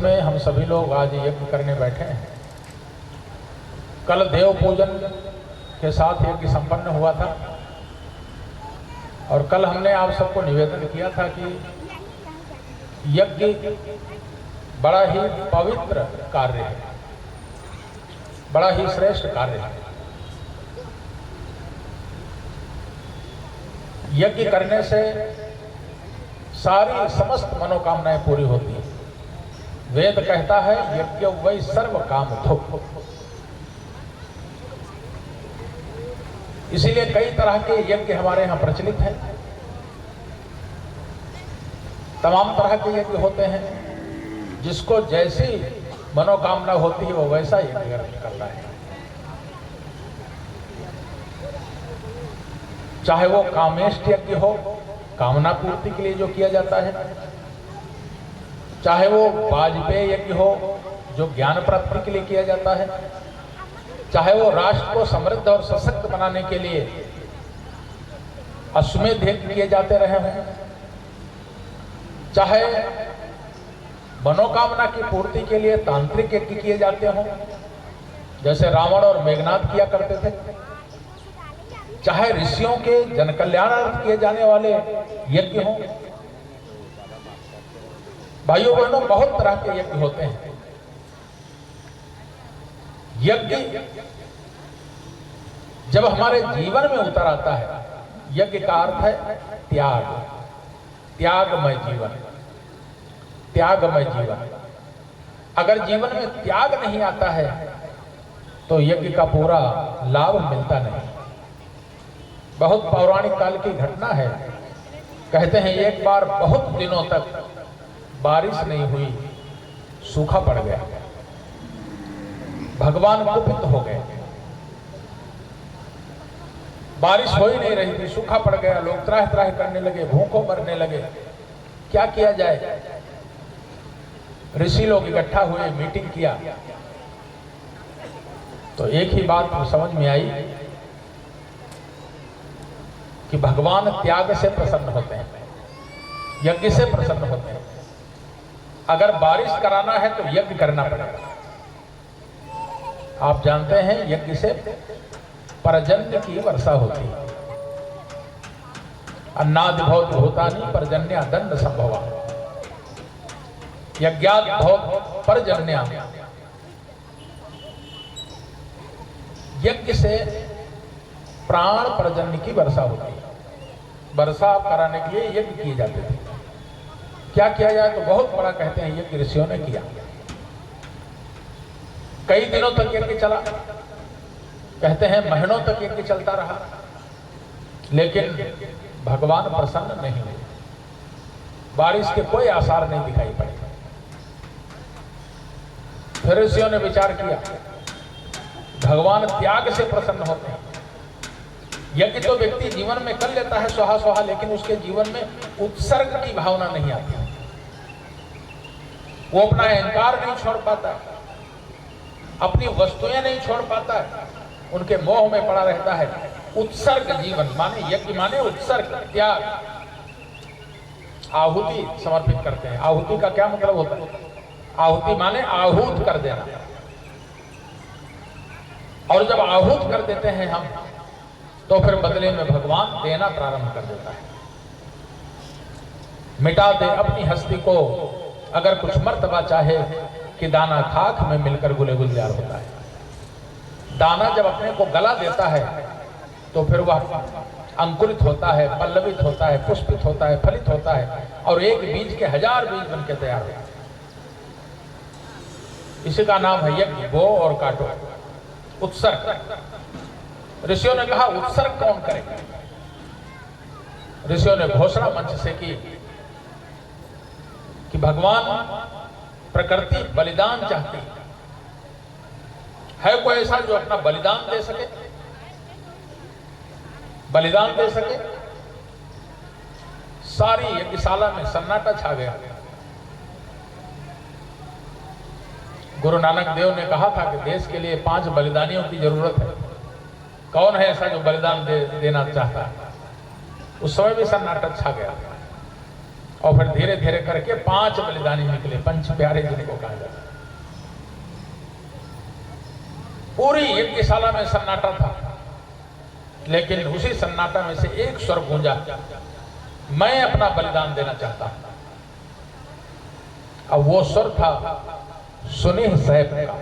में हम सभी लोग आज यज्ञ करने बैठे हैं। कल देव पूजन के साथ यज्ञ संपन्न हुआ था और कल हमने आप सबको निवेदन किया था कि यज्ञ बड़ा ही पवित्र कार्य है, बड़ा ही श्रेष्ठ कार्य है। यज्ञ करने से सारी समस्त मनोकामनाएं पूरी होती हैं। वेद कहता है यज्ञ वै सर्व काम थो। इसीलिए कई तरह के यज्ञ हमारे यहाँ प्रचलित हैं। तमाम तरह के यज्ञ होते हैं, जिसको जैसी मनोकामना होती है वो वैसा यज्ञ करता है। चाहे वो कामेष्ट यज्ञ हो, कामना पूर्ति के लिए जो किया जाता है, चाहे वो वाजपेय यज्ञ हो जो ज्ञान प्राप्ति के लिए किया जाता है, चाहे वो राष्ट्र को समृद्ध और सशक्त बनाने के लिए अश्वमेध यज्ञ किए जाते रहे हैं, चाहे मनोकामना की पूर्ति के लिए तांत्रिक यज्ञ किए जाते हों, जैसे रावण और मेघनाद किया करते थे, चाहे ऋषियों के जनकल्याणार्थ किए जाने वाले यज्ञ हों। भाइयों बहनों, बहुत तरह के यज्ञ होते हैं। यज्ञ जब हमारे जीवन में उतर आता है, यज्ञ का अर्थ है त्याग, त्यागमय जीवन, त्यागमय जीवन। अगर जीवन में त्याग नहीं आता है तो यज्ञ का पूरा लाभ मिलता नहीं। बहुत पौराणिक काल की घटना है। कहते हैं एक बार बहुत दिनों तक बारिश नहीं हुई, सूखा पड़ गया। भगवान कुपित हो गए, बारिश हो ही नहीं रही थी, सूखा पड़ गया। लोग त्राह त्राह करने लगे, भूखों मरने लगे। क्या किया जाए? ऋषि लोग इकट्ठा हुए, मीटिंग किया तो एक ही बात समझ में आई कि भगवान त्याग से प्रसन्न होते हैं, यज्ञ से प्रसन्न होते हैं। अगर बारिश कराना है तो यज्ञ करना पड़ेगा। आप जानते हैं यज्ञ से पर्जन्य की वर्षा होती है। अन्नादि भवति भूतानि पर्जन्य दंड संभवा, यज्ञात् भवति पर्जन्य। यज्ञ से प्राण पर्जन्य की वर्षा होती है। वर्षा कराने के लिए यज्ञ किए जाते थे। क्या किया जाए? तो बहुत बड़ा कहते हैं यज्ञ ऋषियों ने किया। कई दिनों तक यज्ञ चला, कहते हैं महीनों तक यज्ञ चलता रहा, लेकिन भगवान प्रसन्न नहीं हुए। बारिश के कोई आसार नहीं दिखाई पड़े। फिर ऋषियों ने विचार किया, भगवान त्याग से प्रसन्न होते हैं। यज्ञ तो व्यक्ति जीवन में कर लेता है स्वाहा स्वाहा, लेकिन उसके जीवन में उत्सर्ग की भावना नहीं आती। वो अपना अहंकार नहीं छोड़ पाता, अपनी वस्तुएं नहीं छोड़ पाता, उनके मोह में पड़ा रहता है। उत्सर्ग जीवन माने यज्ञ माने उत्सर्ग, त्याग। आहुति समर्पित करते हैं। आहुति का क्या मतलब होता है? आहुति माने आहूत कर देना। और जब आहूत कर देते हैं हम, तो फिर बदले में भगवान देना प्रारंभ कर देता है। मिटा दे अपनी हस्ती को, अगर कुछ मर्तबा चाहे कि दाना खाक में मिलकर गुले गुलजार होता है। दाना जब अपने को गला देता है तो फिर वह अंकुरित होता है, पल्लवित होता है, पुष्पित होता है, फलित होता है, और एक बीज के 1000 बीज बनकर तैयार होता है। इसी का नाम है यज्ञ। बो और काटो, उत्सर्ग। ऋषियों ने कहा उत्सर्ग कौन करेगा? ऋषियों ने घोषणा मंच से की कि भगवान प्रकृति बलिदान चाहती है। कोई ऐसा जो अपना बलिदान दे सके? बलिदान दे सके? सारी यज्ञशाला में सन्नाटा छा गया। गुरु नानक देव ने कहा था कि देश के लिए 5 बलिदानियों की जरूरत है। कौन है ऐसा जो बलिदान देना चाहता है? उस समय भी सन्नाटा छा गया। और फिर धीरे धीरे करके 5 बलिदानी निकले, पंच प्यारे जिनको कहा जाता है। पूरी यज्ञशाला में सन्नाटा था, लेकिन उसी सन्नाटा में से एक स्वर गूंजा, मैं अपना बलिदान देना चाहता हूं। अब वो स्वर था सुनीह सैफ का।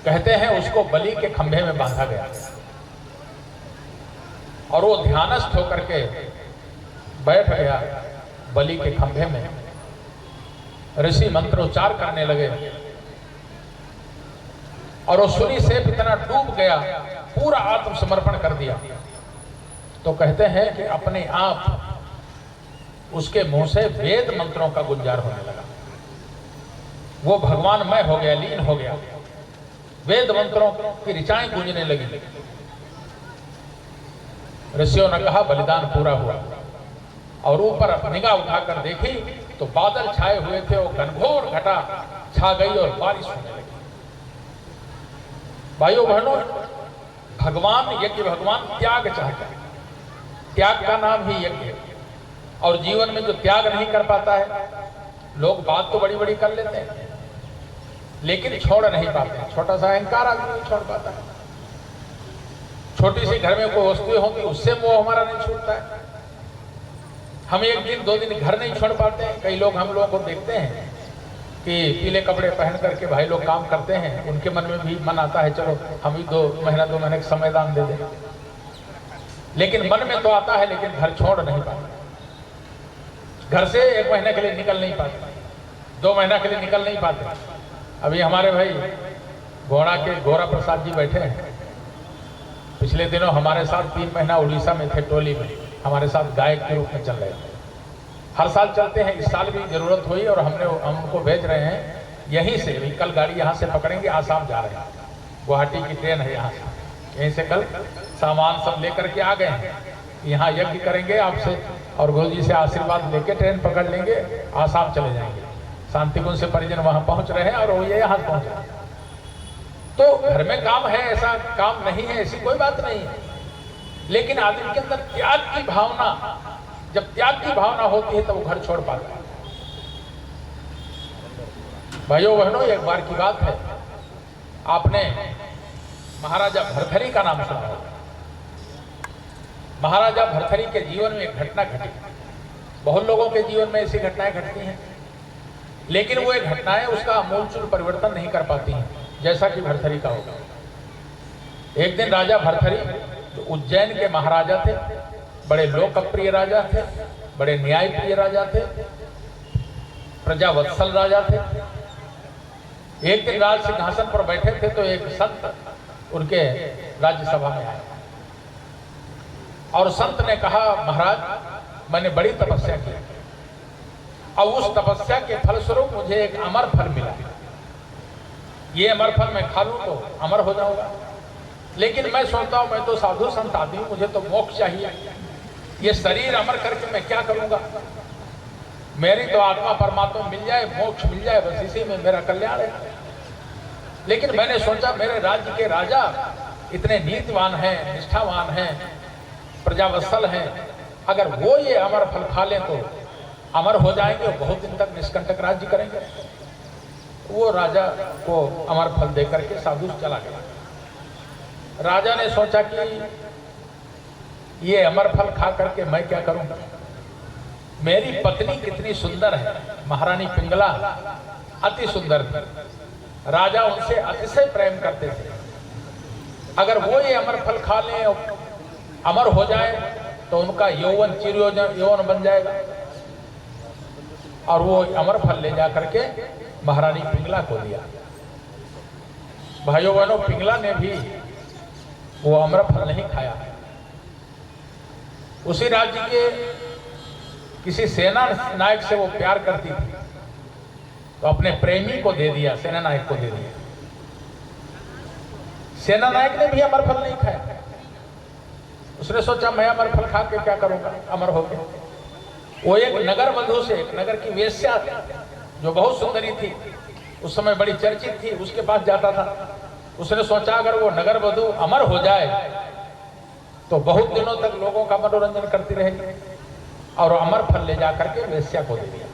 कहते हैं उसको बलि के खंभे में बांधा गया और वो ध्यानस्थ होकर के बैठ गया बलि के खंभे में। ऋषि मंत्रोच्चार करने लगे और वो सुनी से इतना डूब गया, पूरा आत्मसमर्पण कर दिया। तो कहते हैं कि अपने आप उसके मुंह से वेद मंत्रों का गुंजार होने लगा। वो भगवानमय हो गया, लीन हो गया, वेद मंत्रों की ऋचाएं गूंजने लगी। ऋषियों ने कहा बलिदान पूरा हुआ, और ऊपर निगाह उठाकर देखी तो बादल छाए हुए थे, वो घनघोर घटा छा गई और बारिश होने लगी। भाइयों बहनों, भगवान यज्ञ, भगवान त्याग चाहता है। त्याग का नाम ही यज्ञ है। और जीवन में जो त्याग नहीं कर पाता है, लोग बात तो बड़ी बड़ी कर लेते हैं लेकिन छोड़ नहीं पाते। छोटा सा अहंकार आदमी नहीं छोड़ पाता है। छोटी सी घर में कोई वस्तुएं होती, उससे मोह हमारा नहीं छूटता है। हम एक दिन 2 दिन घर नहीं छोड़ पाते हैं। कई लोग हम लोगों को देखते हैं कि पीले कपड़े पहन करके भाई लोग काम करते हैं, उनके मन में भी मन आता है चलो हम भी 2 महीने का समय दान दे दें, लेकिन मन में तो आता है लेकिन घर छोड़ नहीं पाते। घर से 1 महीने के लिए निकल नहीं पाते, 2 महीना के लिए निकल नहीं पाते। अभी हमारे भाई घोड़ा के गोरा प्रसाद जी बैठे हैं, पिछले दिनों हमारे साथ 3 महीना उड़ीसा में थे, टोली में हमारे साथ गायक के रूप में चल रहे थे। हर साल चलते हैं, इस साल भी जरूरत हुई और हम उनको भेज रहे हैं यहीं से। कल गाड़ी यहाँ से पकड़ेंगे, आसाम जा रहे हैं, गुवाहाटी की ट्रेन है यहाँ से। यहीं से कल सामान सब लेकर के आ गए हैं, यहाँ यज्ञ करेंगे आपसे और गुरु जी से आशीर्वाद लेके ट्रेन पकड़ लेंगे, आसाम चले जाएंगे। शांतिकुंज से परिजन वहां पहुंच रहे हैं और वो ये यहाँ पहुंच रहे हैं। तो घर में काम है, ऐसा काम नहीं है, ऐसी कोई बात नहीं है, लेकिन आदमी के अंदर त्याग की भावना, जब त्याग की भावना होती है तो वो घर छोड़ पाता है। भाइयों बहनों, एक बार की बात है, आपने महाराजा भर्तृहरि का नाम सुना होगा। महाराजा भर्तृहरि के जीवन में एक घटना घटी। बहुत लोगों के जीवन में ऐसी घटनाएं घटती हैं, लेकिन वो एक घटनाएं उसका आमूलचूल परिवर्तन नहीं कर पाती हैं, जैसा कि भर्तृहरि का होगा। एक दिन राजा भर्तृहरि जो उज्जैन के महाराजा थे, बड़े लोकप्रिय राजा थे, बड़े न्यायप्रिय राजा थे, प्रजावत्सल राजा थे। एक दिन राज सिंहासन पर बैठे थे तो एक संत उनके राज्यसभा में आए और संत ने कहा, महाराज मैंने बड़ी तपस्या की, अब उस तपस्या के फलस्वरूप मुझे एक अमर फल मिला। ये अमर फल मैं खा लूं तो अमर हो जाऊंगा, लेकिन मैं सोचता हूं मैं तो साधु संत आदमी, मुझे तो मोक्ष चाहिए। ये शरीर अमर करके मैं क्या करूंगा? मेरी तो आत्मा परमात्मा मिल जाए, मोक्ष मिल जाए, बस इसी में मेरा कल्याण है। लेकिन मैंने सोचा मेरे राज्य के राजा इतने नीतिवान हैं, निष्ठावान हैं, प्रजावत्सल हैं, अगर वो ये अमर फल खा लें तो अमर हो जाएंगे, बहुत दिन तक निष्कंटक राज्य करेंगे। वो राजा को अमर फल देकर के साधु चला गया। राजा ने सोचा कि ये अमर फल खा करके मैं क्या करूंगा? मेरी पत्नी कितनी सुंदर है, महारानी पिंगला अति सुंदर थी। राजा उनसे अतिशय प्रेम करते थे। अगर वो ये अमर फल खा लें और अमर हो जाए तो उनका यौवन चिर यौवन बन जाएगा, और वो अमर फल ले जा करके महारानी पिंगला को दिया। भाइयों बहनों, पिंगला ने भी वो अमर फल नहीं खाया। उसी राज्य के किसी सेना नायक से वो प्यार करती थी तो अपने प्रेमी को दे दिया, सेना नायक को दे दिया। सेना नायक ने भी अमर फल नहीं खाया। उसने सोचा मैं अमर फल खा के क्या करूंगा, अमर हो गया। वो एक नगर वधू से, एक नगर की वेश्या जो बहुत सुंदरी थी, उस समय बड़ी चर्चित थी, उसके पास जाता था। उसने सोचा अगर वो नगर वधू अमर हो जाए तो बहुत दिनों तक लोगों का मनोरंजन करती रहेगी। और अमर फल ले जाकर के वेश्या को दे दिया।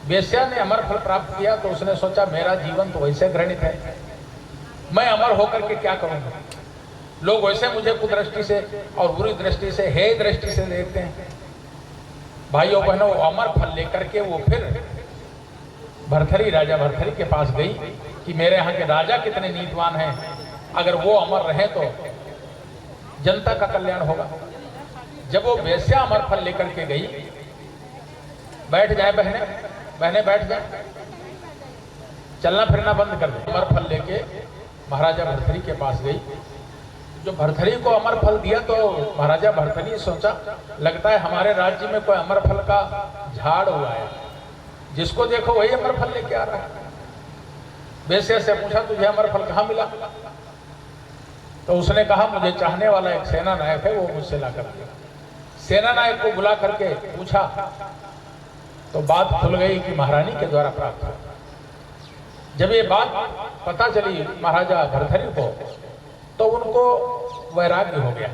वेश्या ने अमर फल प्राप्त किया तो उसने सोचा मेरा जीवन तो वैसे घृणित है, मैं अमर होकर के क्या करूंगा। लोग वैसे मुझे कुदृष्टि से और बुरी दृष्टि से, हे दृष्टि से देखते हैं। भाइयों बहनों, अमर फल लेकर के वो फिर भरथरी, राजा भरथरी के पास गई कि मेरे यहाँ के राजा कितने नीतिवान हैं, अगर वो अमर रहे तो जनता का कल्याण होगा। जब वो वेश्या अमर फल लेकर के गई, बैठ जाए बहने बैठ जाए, चलना फिरना बंद कर दे। अमर फल लेके महाराजा भरथरी के पास गई। जो भरथरी को अमर फल दिया तो महाराजा भरथरी सोचा लगता है हमारे राज्य में कोई अमर फल का झाड़ हुआ है, जिसको देखो वही अमर फल लेके आ रहा है। वेश्या से पूछा तुझे अमर फल कहाँ मिला? तो उसने कहा मुझे चाहने वाला एक सेना नायक है, वो मुझसे ला कर दिया। सेना नायक को बुला करके पूछा तो बात खुल गई कि महारानी के द्वारा प्राप्त हुआ। जब ये बात पता चली महाराजा भरथरी को तो उनको वैराग्य हो गया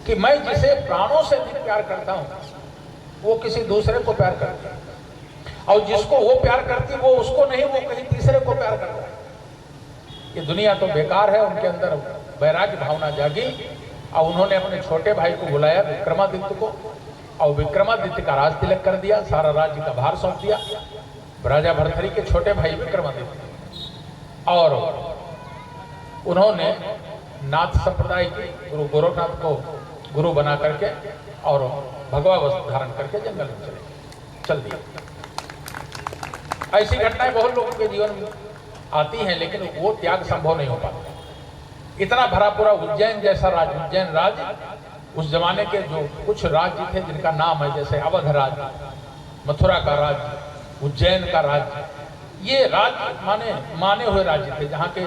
कि मैं जिसे प्राणों से अधिक प्यार करता हूं वो किसी दूसरे को प्यार करता है, और जिसको वो प्यार करती वो उसको नहीं, वो कहीं तीसरे को प्यार करता है। ये दुनिया तो बेकार है। उनके अंदर वैराग्य भावना जागी और उन्होंने अपने छोटे भाई को बुलाया विक्रमादित्य को, और विक्रमादित्य का राज तिलक कर दिया, सारा राज्य का भार सौंप दिया। राजा भरथरी के छोटे भाई विक्रमादित्य, और उन्होंने नाथ संप्रदाय के गुरु गोरखनाथ को गुरु बना करके और भगवा वस्त्र धारण करके जंगल में चल दिया। ऐसी घटनाएं बहुत लोगों के जीवन में आती हैं, लेकिन वो त्याग संभव नहीं हो पाता। इतना भरा पूरा उज्जैन जैसा राज्य, उज्जैन राज्य उस जमाने के जो कुछ राज्य थे जिनका नाम है, जैसे अवध राज्य, मथुरा का राज्य, उज्जैन का राज्य, ये राज्य माने हुए राज्य थे जहाँ के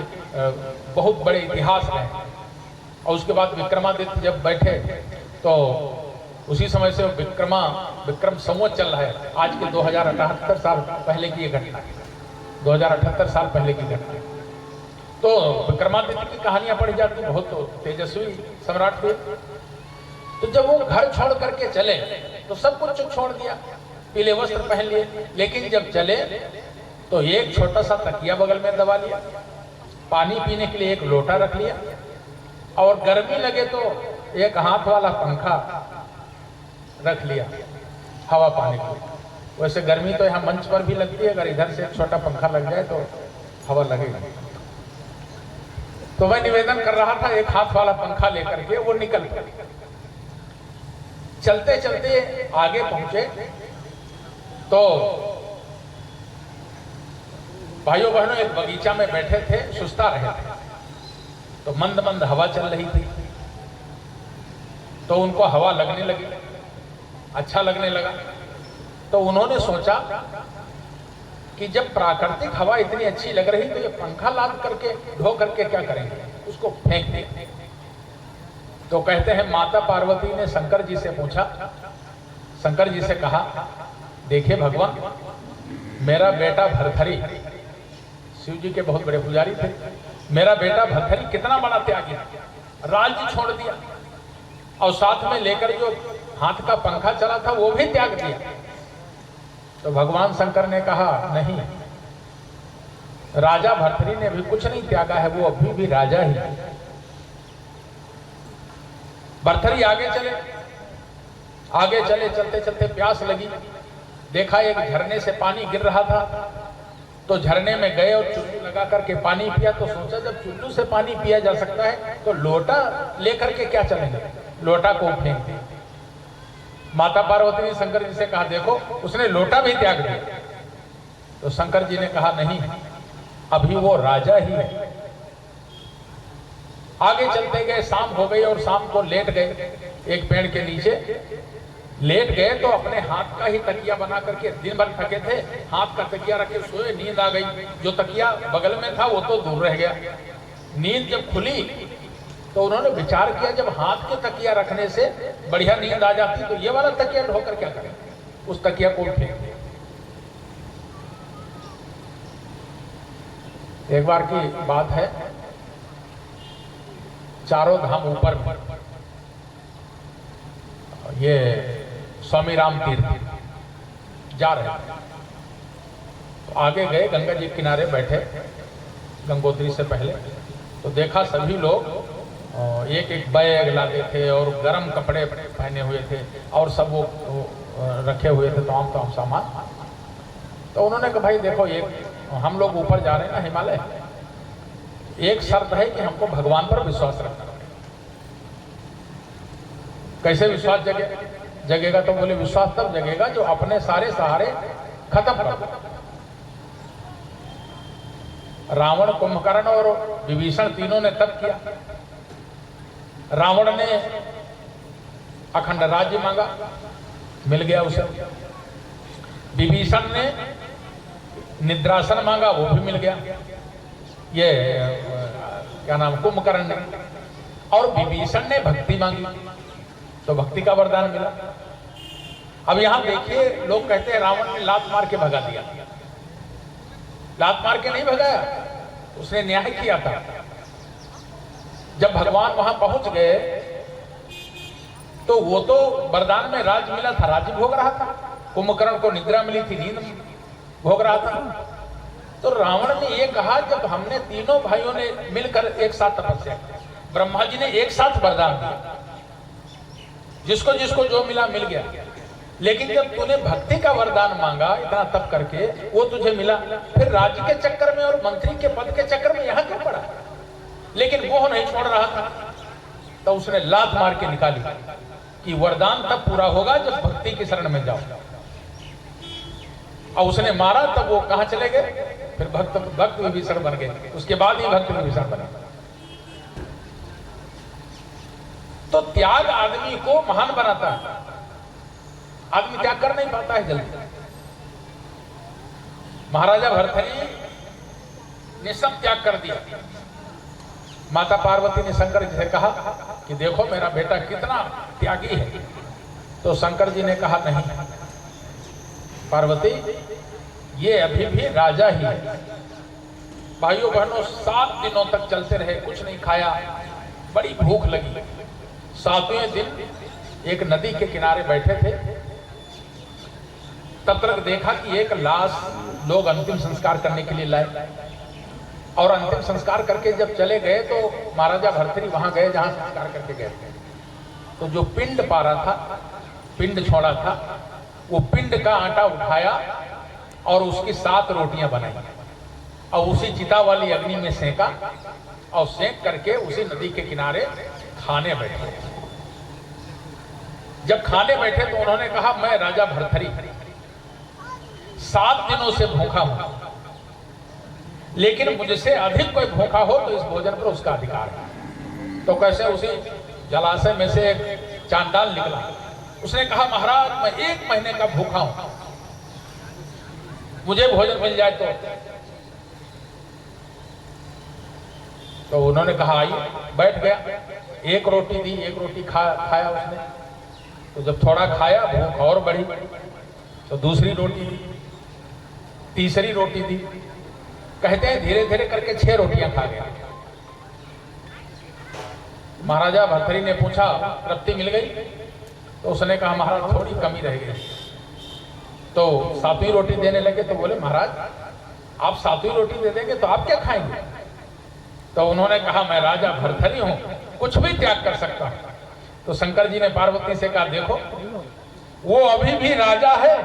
बहुत बड़े इतिहास रहे। और उसके बाद विक्रमादित्य जब बैठे तो उसी समय से विक्रम संवत चल रहा है। आज के 2078 साल पहले की ये घटना है, 2078 साल पहले की घटना है। तो विक्रमादित्य की कहानियां पढ़ी जाती, बहुत तो तेजस्वी सम्राट हुए। तो जब वो घर छोड़ करके चले तो सब कुछ छोड़ दिया, पीले वस्त्र पहन लिए, लेकिन जब चले तो एक छोटा सा तकिया बगल में दबा लिया, पानी पीने के लिए एक लोटा रख लिया, और गर्मी लगे तो एक हाथ वाला पंखा रख लिया हवा पाने के लिए। वैसे गर्मी तो यहाँ मंच पर भी लगती है, अगर इधर से एक छोटा पंखा लग जाए तो हवा लगेगी। तो मैं निवेदन कर रहा था, एक हाथ वाला पंखा लेकर के वो निकल गया। चलते चलते आगे पहुंचे तो भाइयों बहनों एक बगीचा में बैठे थे, सुस्ता रहे थे, तो मंद मंद हवा चल रही थी। तो उनको हवा लगने लगी, अच्छा लगने लगा। तो उन्होंने सोचा कि जब प्राकृतिक हवा इतनी अच्छी लग रही तो ये पंखा लाद करके ढो करके क्या करेंगे, उसको फेंक दें। तो कहते हैं माता पार्वती ने शंकर जी से पूछा, शंकर जी से कहा देखिए भगवान, मेरा बेटा भरथरी, शिव जी के बहुत बड़े पुजारी थे, मेरा बेटा भरथरी कितना बड़ा त्यागी, राज्य छोड़ दिया और साथ में लेकर जो हाथ का पंखा चला था वो भी त्याग दिया। तो भगवान शंकर ने कहा नहीं, राजा भरथरी ने भी कुछ नहीं त्यागा है, वो अभी भी राजा ही है। भरथरी आगे चले, चलते चलते प्यास लगी, देखा एक झरने से पानी गिर रहा था, तो झरने में गए और चुल्लू लगा करके पानी पिया। तो सोचा जब चुल्लू से पानी पिया जा सकता है तो लोटा लेकर के क्या चलेंगे, लोटा को फेंक दिया। माता पार्वती ने शंकर जी से कहा देखो, उसने लोटा भी त्याग दिया। तो शंकर जी ने कहा नहीं, अभी वो राजा ही है। आगे चलते गए, शाम हो गई और शाम को लेट गए एक पेड़ के नीचे। लेट गए तो अपने हाथ का ही तकिया बना करके, दिन भर थके थे, हाथ का तकिया रखे सोए, नींद आ गई। जो तकिया बगल में था वो तो दूर रह गया। नींद जब खुली तो उन्होंने विचार किया जब हाथ के तकिया रखने से बढ़िया नींद आ जाती तो ये वाला तकिया ढोकर क्या करें, उस तकिया को फेंक दिया। एक बार की बात है, चारों धाम ऊपर में ये स्वामी राम तीर्थ जा रहे थे। तो आगे गए, गंगा जी के किनारे बैठे गंगोत्री से पहले, तो देखा सभी लोग एक एक बैग लाते थे और गर्म कपड़े पहने हुए थे और सब वो रखे हुए थे तमाम सामान। तो उन्होंने कहा भाई देखो, एक हम लोग ऊपर जा रहे हैं ना हिमालय, एक शर्त है कि हमको भगवान पर विश्वास रखना। कैसे विश्वास जगेगा? तो बोले विश्वास तब जगेगा जो अपने सारे सहारे खत्म कर दो। रावण, कुंभकर्ण और विभीषण तीनों ने तप किया। रावण ने अखंड राज्य मांगा, मिल गया उसे। विभीषण ने निद्रासन मांगा, वो भी मिल गया। ये क्या नाम, कुंभकर्ण ने। और विभीषण ने भक्ति मांगी तो भक्ति का वरदान मिला। अब यहां देखिए, लोग कहते हैं रावण ने लात मार के भगा दिया। लात मार के नहीं भगाया, उसने न्याय किया था। जब भगवान वहां पहुंच गए तो वो तो वरदान में राज मिला था, राज्य भोग रहा था। कुंभकर्ण को निद्रा मिली थी, नींद भोग रहा था। तो रावण ने ये कहा, जब हमने तीनों भाइयों ने मिलकर एक साथ तपस्या की, ब्रह्मा जी ने एक साथ वरदान दिया, जिसको जिसको जो मिला मिल गया, लेकिन जब तूने भक्ति का वरदान मांगा इतना तप करके, वो तुझे मिला, फिर राज्य के चक्कर में और मंत्री के पद के चक्कर में यहां क्यों पड़ा? लेकिन वो नहीं छोड़ रहा था। तो उसने लात मार के निकाली कि वरदान तब पूरा होगा जब भक्ति की शरण में जाओ। और उसने मारा तब वो कहां चले गए? फिर भक्त विभीषण बन गए। उसके बाद ही भक्त विभीषण बने। तो त्याग आदमी को महान बनाता है। आदमी त्याग कर नहीं पाता है जल्दी। महाराजा भर्तृहरि ने सब त्याग कर दिया। माता पार्वती ने शंकर जी से कहा कि देखो मेरा बेटा कितना त्यागी है। तो शंकर जी ने कहा नहीं पार्वती, ये अभी भी राजा ही है। भाइयों बहनों, 7 दिनों तक चलते रहे, कुछ नहीं खाया, बड़ी भूख लगी। 7वें दिन एक नदी के किनारे बैठे थे, तब तक देखा कि एक लाश लोग अंतिम संस्कार करने के लिए लाए। और अंतिम संस्कार करके जब चले गए तो महाराजा भर्तृहरि वहां गए जहां संस्कार करके गए थे। तो जो पिंड पारा था, पिंड छोड़ा था, वो पिंड का आटा उठाया और उसकी 7 रोटियां बनाई और उसी चिता वाली अग्नि में सेका और सेक करके उसी नदी के किनारे खाने बैठे। जब खाने बैठे तो उन्होंने कहा, मैं राजा भर्तृहरि 7 दिनों से भूखा हूं, लेकिन मुझसे अधिक कोई भूखा हो तो इस भोजन पर उसका अधिकार है। तो कैसे? उसी जलाशय में से एक चांडाल निकला। उसने कहा, महाराज मैं 1 महीने का भूखा हूं, मुझे भोजन मिल जाए तो उन्होंने कहा आइए। बैठ गया, 1 रोटी दी, 1 रोटी खाया उसने। तो जब थोड़ा खाया भूख और बढ़ी, तो दूसरी रोटी दी, तीसरी रोटी दी। कहते हैं धीरे धीरे करके 6 रोटियां खा गया। महाराजा भर्तृहरि ने पूछा, तृप्ति मिल गई? तो उसने कहा, महाराज थोड़ी कमी रह गई। तो 7वीं रोटी देने लगे तो बोले, महाराज आप 7वीं रोटी दे देंगे तो आप क्या खाएंगे? तो उन्होंने कहा, मैं राजा भर्तृहरि हूं, कुछ भी त्याग कर सकता हूं। तो शंकर जी ने पार्वती से कहा, देखो वो अभी भी राजा है,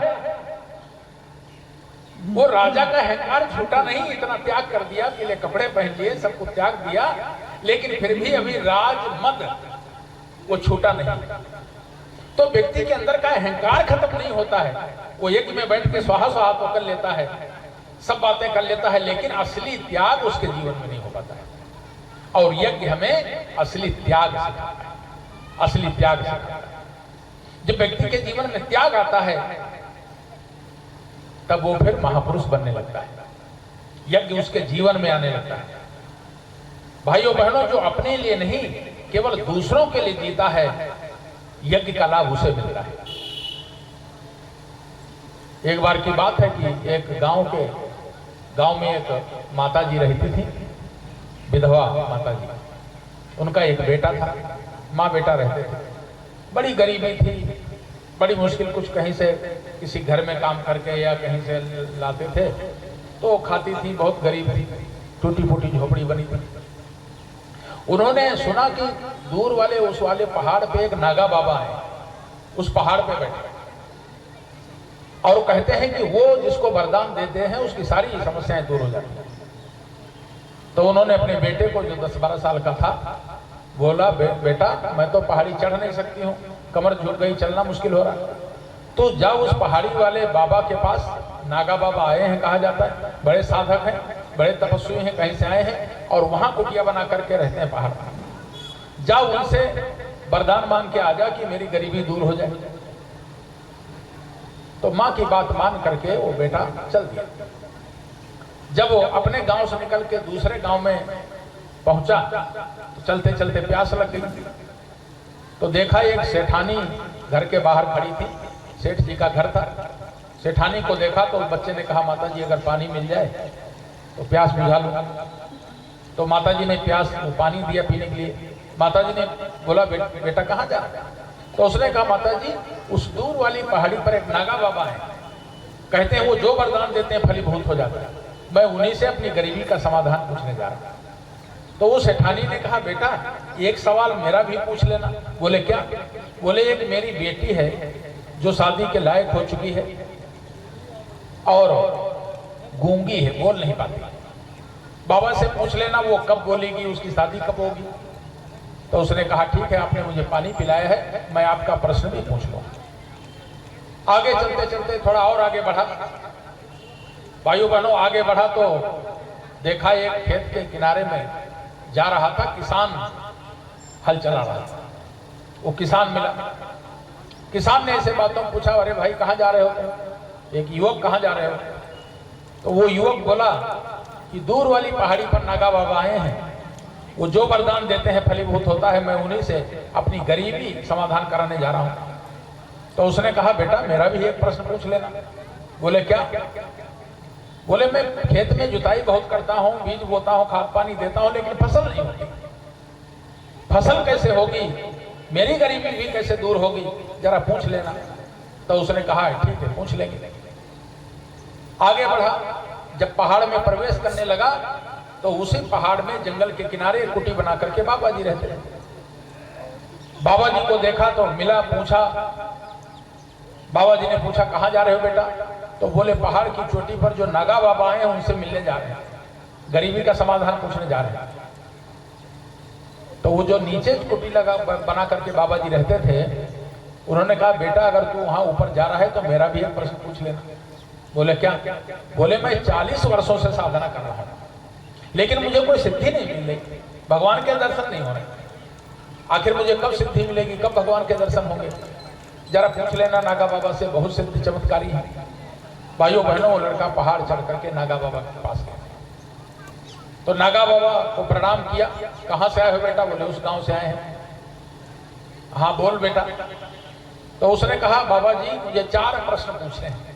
वो राजा का अहंकार झूठा नहीं, इतना त्याग कर दिया, पीले कपड़े पहन लिए, सब कुछ त्याग दिया, लेकिन फिर भी अभी राज मद वो छूटा नहीं। तो व्यक्ति के अंदर का अहंकार खत्म नहीं होता है। वो यज्ञ में बैठ के स्वाहा स्वाहा तो कर लेता है, सब बातें कर लेता है, लेकिन असली त्याग उसके जीवन में नहीं हो पाता है। और यज्ञ हमें असली त्याग सिखाता है, असली त्याग सिखाता है। जब व्यक्ति के जीवन में त्याग आता है तब वो फिर महापुरुष बनने लगता है, यज्ञ उसके जीवन में आने लगता है। भाइयों बहनों, जो अपने लिए नहीं केवल दूसरों के लिए जीता है, यज्ञ का लाभ उसे मिलता है। एक बार की बात है कि एक गांव में एक माता जी रहती थी, विधवा माता जी। उनका एक बेटा था, माँ बेटा रहते थे। बड़ी गरीबी थी, बड़ी मुश्किल कुछ कहीं से किसी घर में काम करके या कहीं से लाते थे, तो खाती थी, बहुत गरीब थी, टूटी फूटी झोपड़ी बनी थी। उन्होंने सुना कि दूर वाले उस वाले पहाड़ पे एक नागा बाबा है, उस पहाड़ पे बैठे और कहते हैं कि वो जिसको वरदान देते हैं उसकी सारी समस्याएं दूर हो जाती हैं। तो उन्होंने अपने बेटे को, जो 10-12 साल का था, बोला बेटा मैं तो पहाड़ी चढ़ नहीं सकती हूँ, कमर झुक गई, चलना मुश्किल हो रहा, तो जाओ उस पहाड़ी वाले बाबा के पास। नागा बाबा आए हैं, कहा जाता है, बड़े साधक हैं, बड़े तपस्वी हैं, कहीं से आए हैं और वहां कुटिया बना करके रहते हैं पहाड़ पर। जाओ उनसे वरदान मांग के आ जा कि मेरी गरीबी दूर हो जाए। तो माँ की बात मान करके वो बेटा चल दिया। जब वो अपने गांव से निकल के दूसरे गांव में पहुंचा तो चलते चलते प्यास लग गई। तो देखा एक सेठानी घर के बाहर खड़ी थी, सेठ जी का घर था। सेठानी को देखा तो बच्चे ने कहा माता जी अगर पानी मिल जाए तो प्यास बुझा लो। तो माता जी ने पानी दिया पीने के लिए। माता जी ने बोला बेटा कहाँ जा रहा है? तो उसने कहा माता जी उस दूर वाली पहाड़ी पर एक नागा बाबा है, कहते हैं वो जो वरदान देते हैं फलीभूत हो जाता है, मैं उन्हीं से अपनी गरीबी का समाधान पूछने जा रहा हूँ। तो वो सेठानी ने कहा बेटा एक सवाल मेरा भी पूछ लेना। बोले क्या? बोले एक मेरी बेटी है जो शादी के लायक हो चुकी है और गूंगी है, बोल नहीं पाती, बाबा से पूछ लेना वो कब बोलेगी, उसकी शादी कब होगी। तो उसने कहा ठीक है, आपने मुझे पानी पिलाया है, मैं आपका प्रश्न भी पूछ लूं। आगे चलते चलते थोड़ा और आगे बढ़ा, भाइयों बहनों आगे बढ़ा तो देखा एक खेत के किनारे में जा रहा था किसान, हल चला रहा था। वो किसान मिला, किसान ने ऐसे बातों में पूछा अरे भाई कहाँ जा रहे हो? एक युवक कहाँ जा रहे हो? तो वो युवक बोला कि दूर वाली पहाड़ी पर नागा बाबा आए हैं, वो जो वरदान देते हैं फलीभूत होता है, मैं उन्हीं से अपनी गरीबी समाधान कराने जा रहा हूं। तो उसने कहा बेटा मेरा भी एक प्रश्न पूछ लेना। बोले क्या? बोले मैं खेत में जुताई बहुत करता हूं, बीज बोता हूं, खाद पानी देता हूं, लेकिन फसल नहीं होती, फसल कैसे होगी, मेरी गरीबी भी कैसे दूर होगी, जरा पूछ लेना। तो उसने कहा ठीक है पूछ लेंगे। आगे बढ़ा, जब पहाड़ में प्रवेश करने लगा तो उसी पहाड़ में जंगल के किनारे एक कुटी बना करके बाबा जी रहते थे। बाबा जी को देखा तो मिला, पूछा। बाबा जी ने पूछा कहाँ जा रहे हो बेटा? तो बोले पहाड़ की चोटी पर जो नागा बाबा आए हैं उनसे मिलने जा रहे हैं, गरीबी का समाधान पूछने जा रहे हैं। तो वो जो नीचे कुटी लगा बना करके बाबा जी रहते थे, उन्होंने कहा बेटा अगर तू वहां ऊपर जा रहा है तो मेरा भी एक प्रश्न पूछ लेना। बोले क्या? बोले मैं 40 वर्षों से साधना कर रहा हूं, लेकिन मुझे कोई सिद्धि नहीं मिल रही, भगवान के दर्शन नहीं हो रहे, आखिर मुझे कब सिद्धि मिलेगी, कब भगवान के दर्शन होंगे, जरा पूछ लेना नागा बाबा से, बहुत सिद्ध चमत्कारी है। भाइयों बहनों वो लड़का पहाड़ चढ़ करके नागा बाबा के पास गया। तो नागा बाबा को प्रणाम किया। कहाँ से आए हो बेटा? बोले उस गांव से आए हैं। हाँ बोल बेटा। तो उसने कहा बाबा जी मुझे 4 प्रश्न पूछने हैं,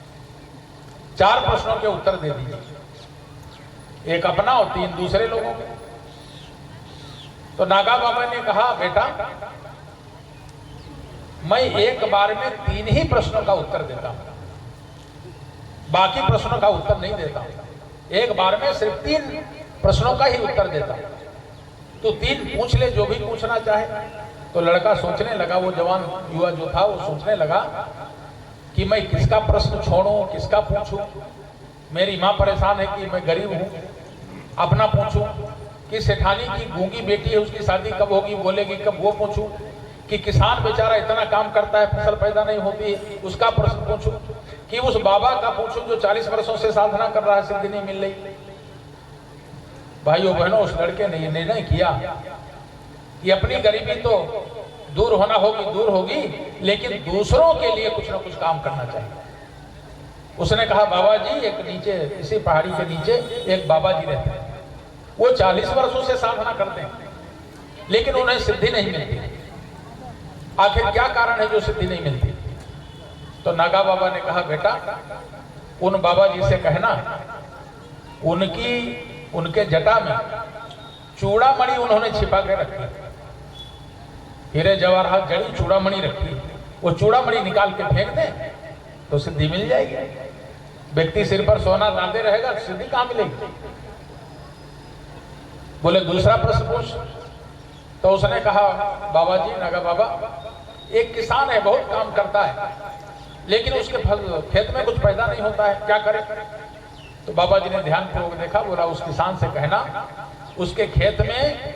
4 प्रश्नों के उत्तर दे दीजिए, एक अपना और 3 दूसरे लोगों के। तो नागा बाबा ने कहा बेटा मैं एक बार में 3 ही प्रश्नों का उत्तर देता हूं, बाकी प्रश्नों का उत्तर नहीं देता हूं, एक बार में सिर्फ 3 प्रश्नों का ही उत्तर देता हूं, तो 3 पूछ ले जो भी पूछना चाहे। तो लड़का सोचने लगा, वो जवान युवा जो था वो सोचने लगा कि मैं किसका प्रश्न छोड़ूं, किसका पूछूं, मेरी माँ परेशान है कि मैं गरीब हूं, अपना पूछूं कि सेठानी की गूंगी बेटी है उसकी शादी कब होगी, बोलेगी कब, वो पूछूं कि किसान बेचारा इतना काम करता है फसल पैदा नहीं होती उसका प्रश्न पूछूं कि उस बाबा का पूछूं जो 40 वर्षों से साधना कर रहा है, सिद्धि नहीं मिल रही। भाइयों बहनों उस लड़के ने यह निर्णय किया कि अपनी गरीबी तो दूर होना होगी, दूर होगी, लेकिन दूसरों के लिए कुछ ना कुछ काम करना चाहिए। उसने कहा बाबा जी एक नीचे इसी पहाड़ी के नीचे एक बाबा जी रहते हैं, वो 40 वर्षों से साधना करते हैं लेकिन उन्हें सिद्धि नहीं मिलती, आखिर क्या कारण है जो सिद्धि नहीं मिलती? तो नागा बाबा ने कहा बेटा उन बाबा जी से कहना उनके जटा में चूड़ामणि उन्होंने छिपा के रखी, हीरे जवाहरात जड़ी चूड़ामणि रखी, वो चूड़ामणि निकाल के फेंक दें तो सिद्धि मिल जाएगी। व्यक्ति सिर पर सोना डालते रहेगा, सिद्धि कहां मिलेगी? बोले दूसरा प्रश्न पूछ। तो उसने कहा, बाबा जी, नागा बाबा, एक किसान है, बहुत काम करता है, लेकिन उसके खेत में कुछ पैदा नहीं होता है, क्या करे? तो बाबा जी ने ध्यानपूर्वक देखा, बोला उस किसान से कहना उसके खेत में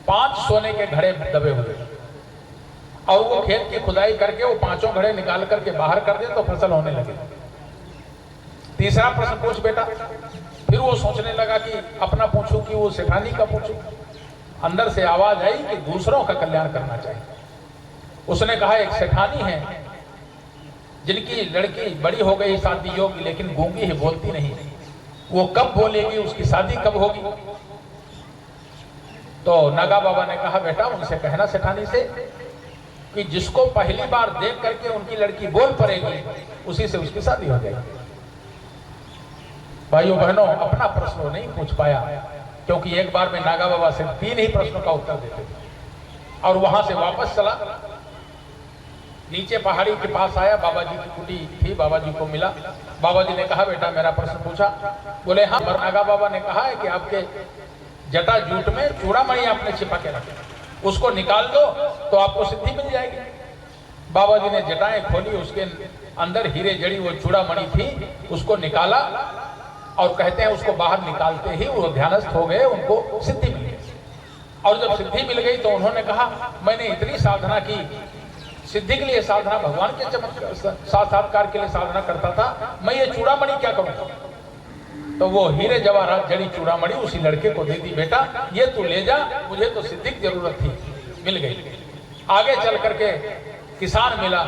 5 सोने के घड़े दबे हुए, और वो खेत की खुदाई करके वो 5 घड़े निकाल करके बाहर कर दे तो फसल होने लगे। तीसरा प्रश्न पूछ बेटा। फिर वो सोचने लगा कि अपना पूछूं कि वो सेठानी का पूछूं। अंदर से आवाज आई कि दूसरों का कल्याण करना चाहिए। उसने कहा, एक सेठानी है जिनकी लड़की बड़ी हो गई, शादी योग्य, लेकिन गूंगी है, बोलती नहीं, वो कब बोलेगी, उसकी शादी कब होगी? तो नागा बाबा ने कहा, बेटा उनसे कहना सेठानी से कि जिसको पहली बार देख करके उनकी लड़की बोल पड़ेगी, उसी से उसकी शादी हो जाएगी। भाइयों बहनों, अपना प्रश्न वो नहीं पूछ पाया, क्योंकि एक बार में नागा बाबा से 3 ही प्रश्नों का उत्तर देते थे। और वहां से वापस चला, नीचे पहाड़ी के पास आया, बाबा जी की कुटी थी, बाबा जी को मिला। बाबा जी ने कहा, बेटा मेरा प्रश्न पूछा? बोले हाँ। नागा बाबा ने कहा है कि आपके जटा जूट में चूड़ामणि आपने छिपा के रखे, उसको निकाल दो तो आपको सिद्धि मिल जाएगी। बाबा जी ने जटाएं खोली, उसके अंदर हीरे जड़ी वो चूड़ामणि थी, उसको निकाला, और कहते हैं उसको बाहर निकालते ही वो ध्यानस्थ हो गए, उनको सिद्धि मिल गई। और जब सिद्धि मिल गई तो उन्होंने कहा, मैंने इतनी साधना की, सिद्धि के लिए साधना, भगवान के चमत्कार साक्षात्कार के लिए साधना करता था, मैं ये चूड़ामणि क्या करूं? तो वो हीरे जवाहरात जड़ी चूड़ामणि उसी लड़के को दे दी, बेटा ये तू ले जा, मुझे तो सिद्धि की जरूरत थी, मिल गई। आगे चल करके किसान मिला।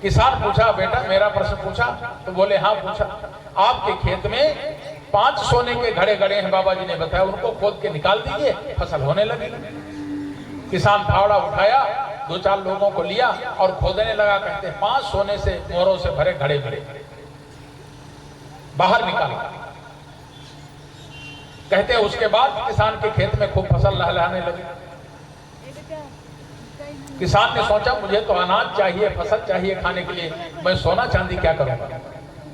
किसान पूछा, बेटा मेरा प्रश्न पूछा? तो बोले हाँ पूछा। आपके खेत में 5 सोने के घड़े गड़े हैं, बाबा जी ने बताया, उनको खोद के निकाल दीजिए, फसल होने लगी। किसान फावड़ा उठाया, 2-4 लोगों को लिया और खोदने लगा। कहते 5 सोने से मोहरों से भरे घड़े मिले, बाहर निकाला। कहते उसके बाद किसान के खेत में खूब फसल लहलहाने लगी। किसान ने सोचा, मुझे तो अनाज चाहिए, फसल चाहिए खाने के लिए, मैं सोना चांदी क्या करूंगा?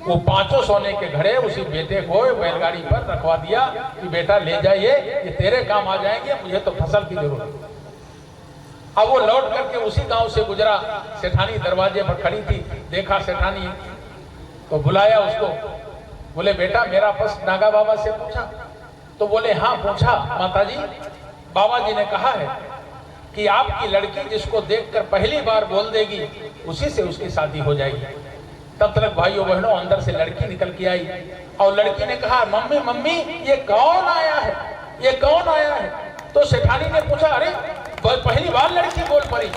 वो 5 सोने के घड़े उसी बेटे को बैलगाड़ी पर रखवा दिया कि बेटा ले जाइए, ये तेरे काम आ जाएंगे, मुझे तो फसल की जरूरत है। अब वो लौट करके उसी गांव से गुजरा, सेठानी दरवाजे पर खड़ी थी, देखा सेठानी तो बुलाया उसको। बोले बेटा मेरा प्रश्न नागा बाबा से पूछा? तो बोले हाँ पूछा माताजी। बाबा जी ने कहा है कि आपकी लड़की जिसको देखकर पहली बार बोल देगी, उसी से उसकी शादी हो जाएगी। तब तक भाइयों बहनों अंदर से लड़की निकल के आई, और लड़की ने कहा, मम्मी मम्मी ये कौन आया है, ये कौन आया है? तो सेठानी ने पूछा, अरे पहली बार लड़की बोल पड़ी,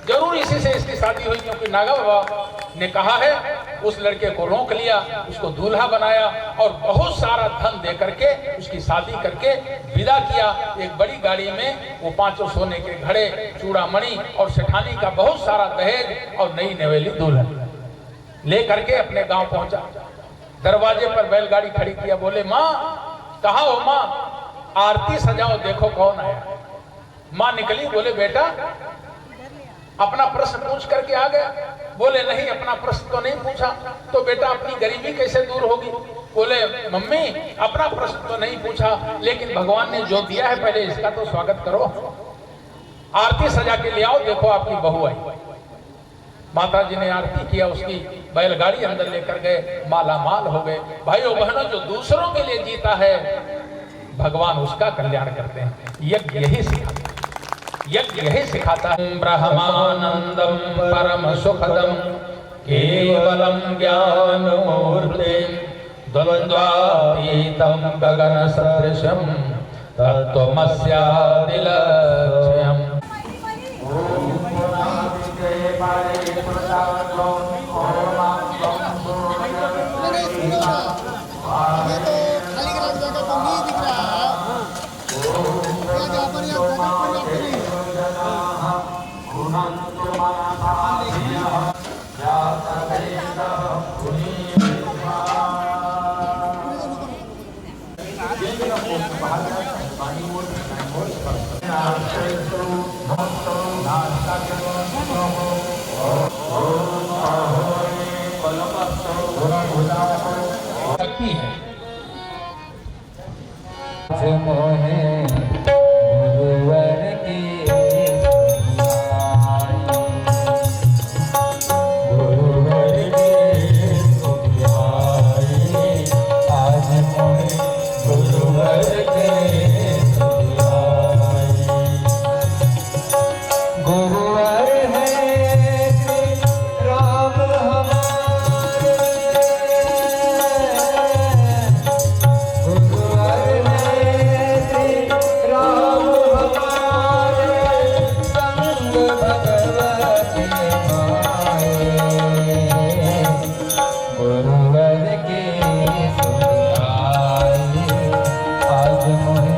जरूर इसी से इसकी शादी हुई, क्योंकि नागा बाबा ने कहा है। उस लड़के को रोक लिया, उसको दूल्हा बनाया, और बहुत सारा धन दे करके उसकी शादी करके विदा किया। एक बड़ी गाड़ी में वो 5 सोने के घड़े, चूड़ामणि और सेठानी का बहुत सारा दहेज और नई नवेली दुल्हन ले करके अपने गांव पहुंचा। दरवाजे पर बैलगाड़ी खड़ी किया। बोले माँ कहाँ हो माँ, आरती सजाओ, देखो कौन आया। माँ निकली। बोले बेटा अपना प्रश्न पूछ करके आ गया? बोले नहीं, अपना प्रश्न तो नहीं पूछा। तो बेटा अपनी गरीबी कैसे दूर होगी? बोले मम्मी अपना प्रश्न तो नहीं पूछा, लेकिन भगवान ने जो दिया है पहले इसका तो स्वागत करो। आरती सजा के ले आओ, देखो आपकी बहू आई। माता जी ने आरती किया, उसकी बैलगाड़ी अंदर लेकर गए, माला माल हो गए। भाइयों बहनों, जो दूसरों के लिए जीता है भगवान उसका कल्याण करते हैं। यज्ञ यही सिखाता है, यज्ञ यही सिखाता है। ब्रह्मानंदम परम सुखदम केवलम ज्ञानमूर्ते द्वंद्वातीतम गगन सदृशम तत्त्वमस्यादि लक्ष्यम्। शक्ति है। गुरुवर की गुरुवर की आज मोहे गुरुवर के गुरुवर है श्री राम हमारे गुरुवर है श्री राम हमारे संग भगवती माए गुरुवर की सुनाई आज मोहे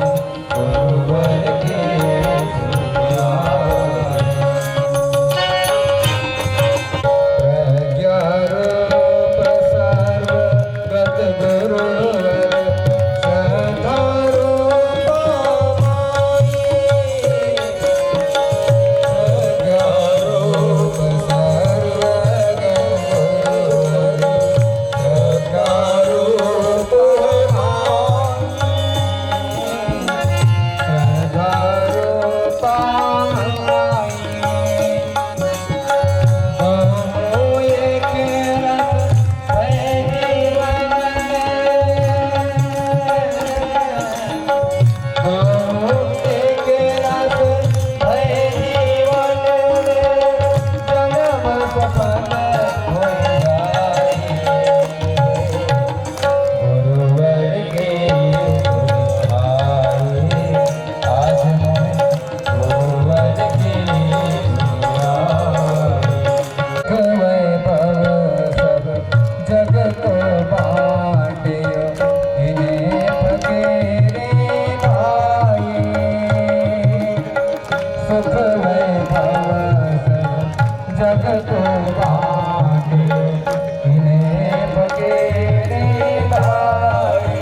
गुरुवर की प्रज्ञारूप सर्वगत गुरुवर सदारूप माई प्रज्ञारूप सर्वगत गुरुवर सदारूप जगत बाटे इन्हें बगेरे भाई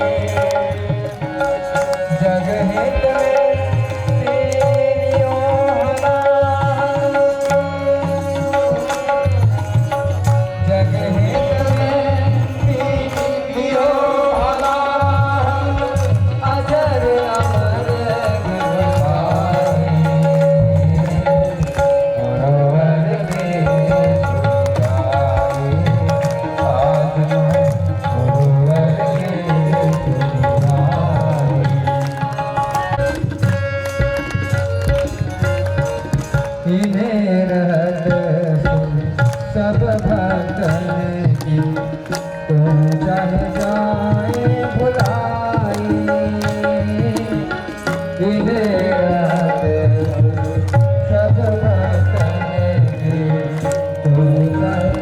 जग हित में तेरियों जग हित में तेरियों अजर अमर इन्हें रहत सुन सब भक्तन की तुम चाहे जाए भुलाई इन्हें रहत सुन सब भक्तन की तुम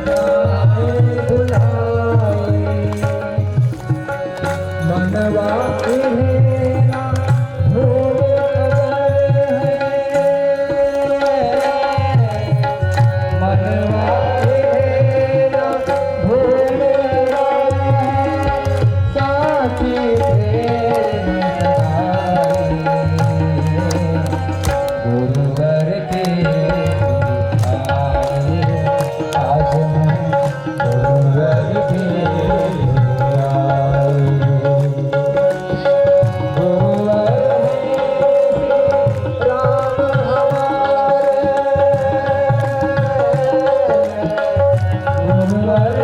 चाहे भुलाई मनवा इन्हें ना भूल गुरुवर के आज गुरुवर की गुरुवर राम हमारे गुरुवर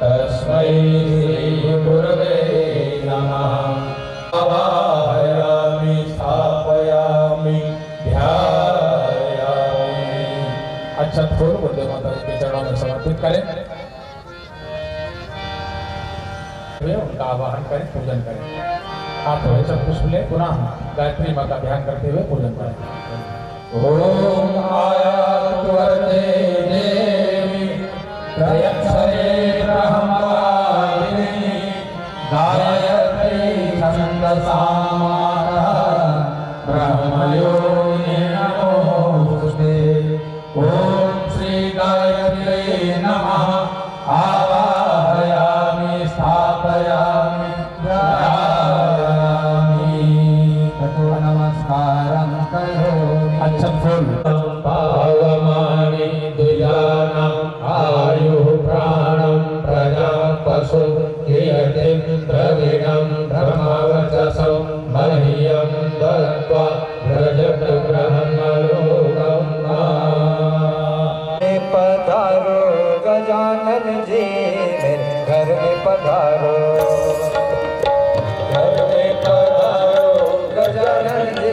तस्मै श्री गुरवे नमः। आवाहयामि स्थापयामि ध्यायामि। अच्छा थोड़ा गुरुदेव माता के चरणों में समर्पित करें, वे उनका आवाहन करें, पूजन करें। आप वचन पुष्प ले पुनः गायत्री माँ का ध्यान करते हुए पूजन करें। ओम आयातु वरदे देवी त्रयक्षरे ब्रह्मवादिनी गायत्री छन्दसामातः ब्रह्मयोनि नमोस्तुते। ओम श्री गायत्री नमः आवाहयामि स्थापयामि ध्यायामि ततो नमस्कारं करोमि। अक्षत फूल पावमानि द्विजानम् आयुः प्राणं प्रजा पशु कीर्तिं द्रविणं ब्रह्मवचसं मह्यं दत्त्वा व्रजत ब्रह्मलोकं पधारो गजानन जी मेरे घर में पधारो, घर में पधारो गजानन जी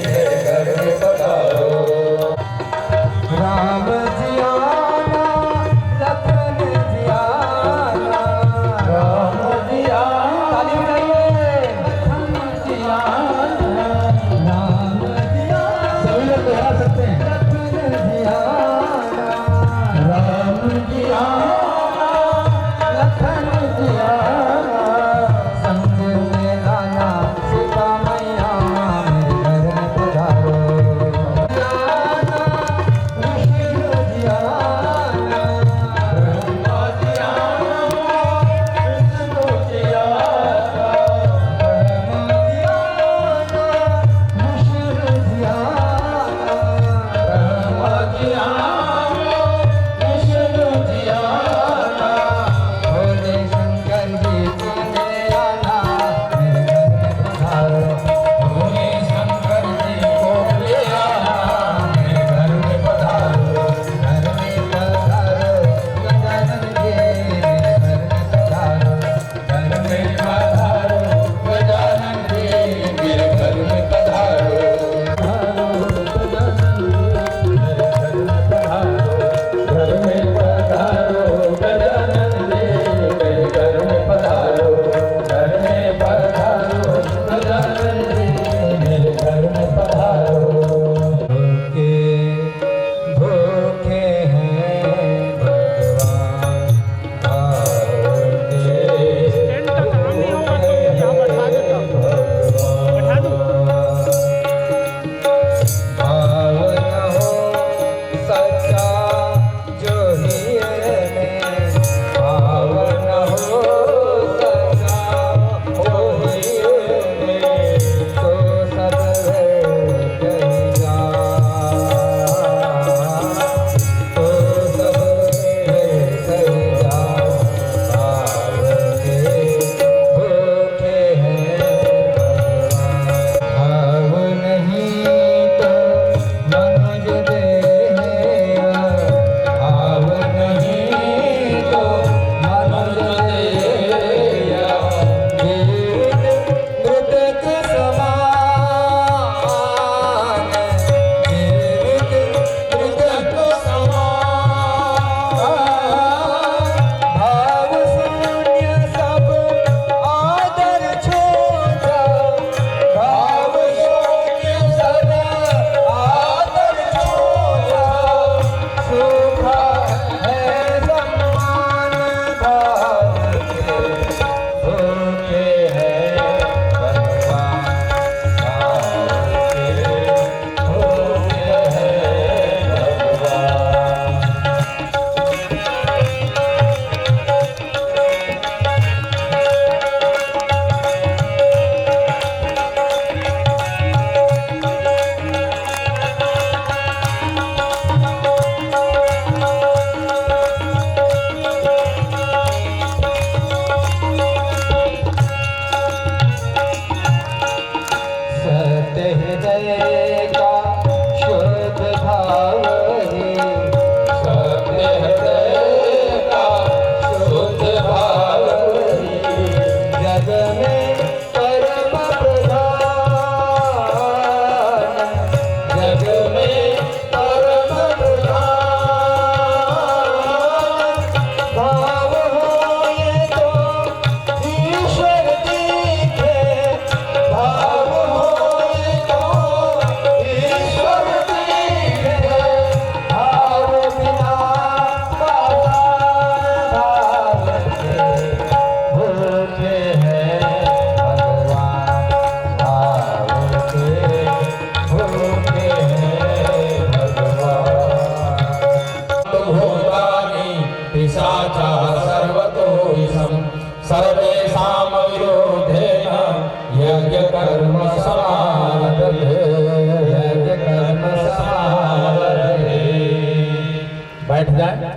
मेरे घर में पधारो। राम जी आना लखन जी आना, राम जी आना ताली बजाइए, लखन जी आना, राम जी आना सभी लोग दोहरा सकते हैं। लखन जी आना, राम जी आना, लखन जी आना, संग में लाना सीता मैया मेरे घर में पधारो। आना, विष्णु जी आना, ब्रह्मा जी आना, विष्णु जी आना, ब्रह्मा जी आना, विष्णु जी आना, ब्रह्मा जी आना, विष्णु जी आना, भोले शंकर जी तुझे आना मेरे घर में पधारो। भोले शंकर जी को ले आना मेरे घर में पधारो, घर में पधारो गजानन जी मेरे घर में पधारो, घर में पधारो गजानन जी मेरे घर में पधारो। घर में पधारो गजानन जी मेरे घर में पधारो, घर में पधारो गजानन जी मेरे घर में पधारो। भूखे भूखे हैं भगवान भाव न हो सच्चा जो हिये में, भाव न हो सच्चा जो हिये में, तो सब कहीं जा, तो सब कहीं जा। भाव के भूखे हैं भगवान, भाव नहीं तो मनुज देया, भाव नहीं तो मनुज देया। जीवित मृतक समान, जीवित मृतक समान, भाव शून्य सब आदर छोड़ा, भाव शून्य सब आदर छोड़ा। सूखा है सम्मान भाव के, भूखे हैं भगवान भाव के, भूखे हैं भगवान। सत्य हृदय का शुद्ध भाव है, सत्य हृदय का शुद्ध भाव है। जग में परम प्रधान, जग में परम प्रधान, भाव हो ये तो ईश्वर दिखे, जाए।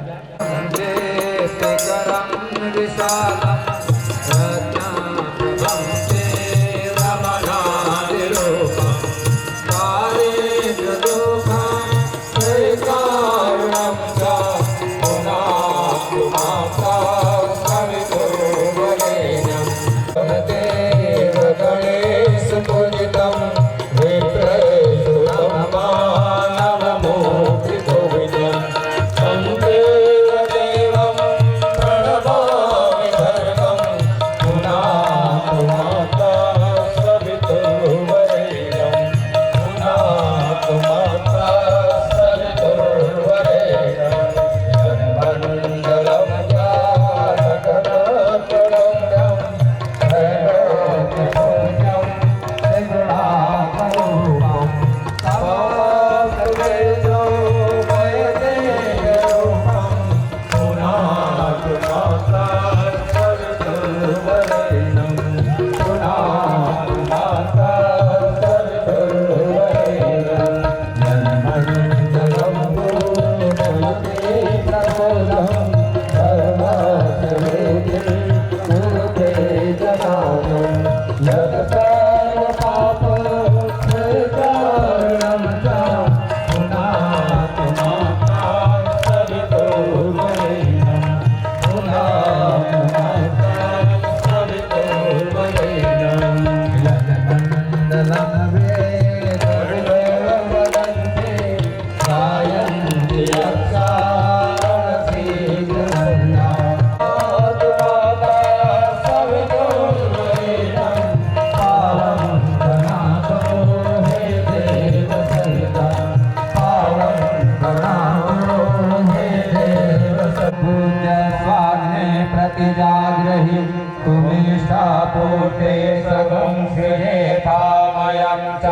पोटे सगं श्रेयेथामयं च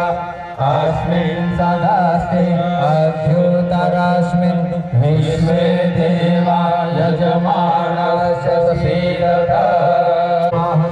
अस्मिन् सदास्ति अद्युतरस्मिन् विश्वे देवा यजमानस्य सीदता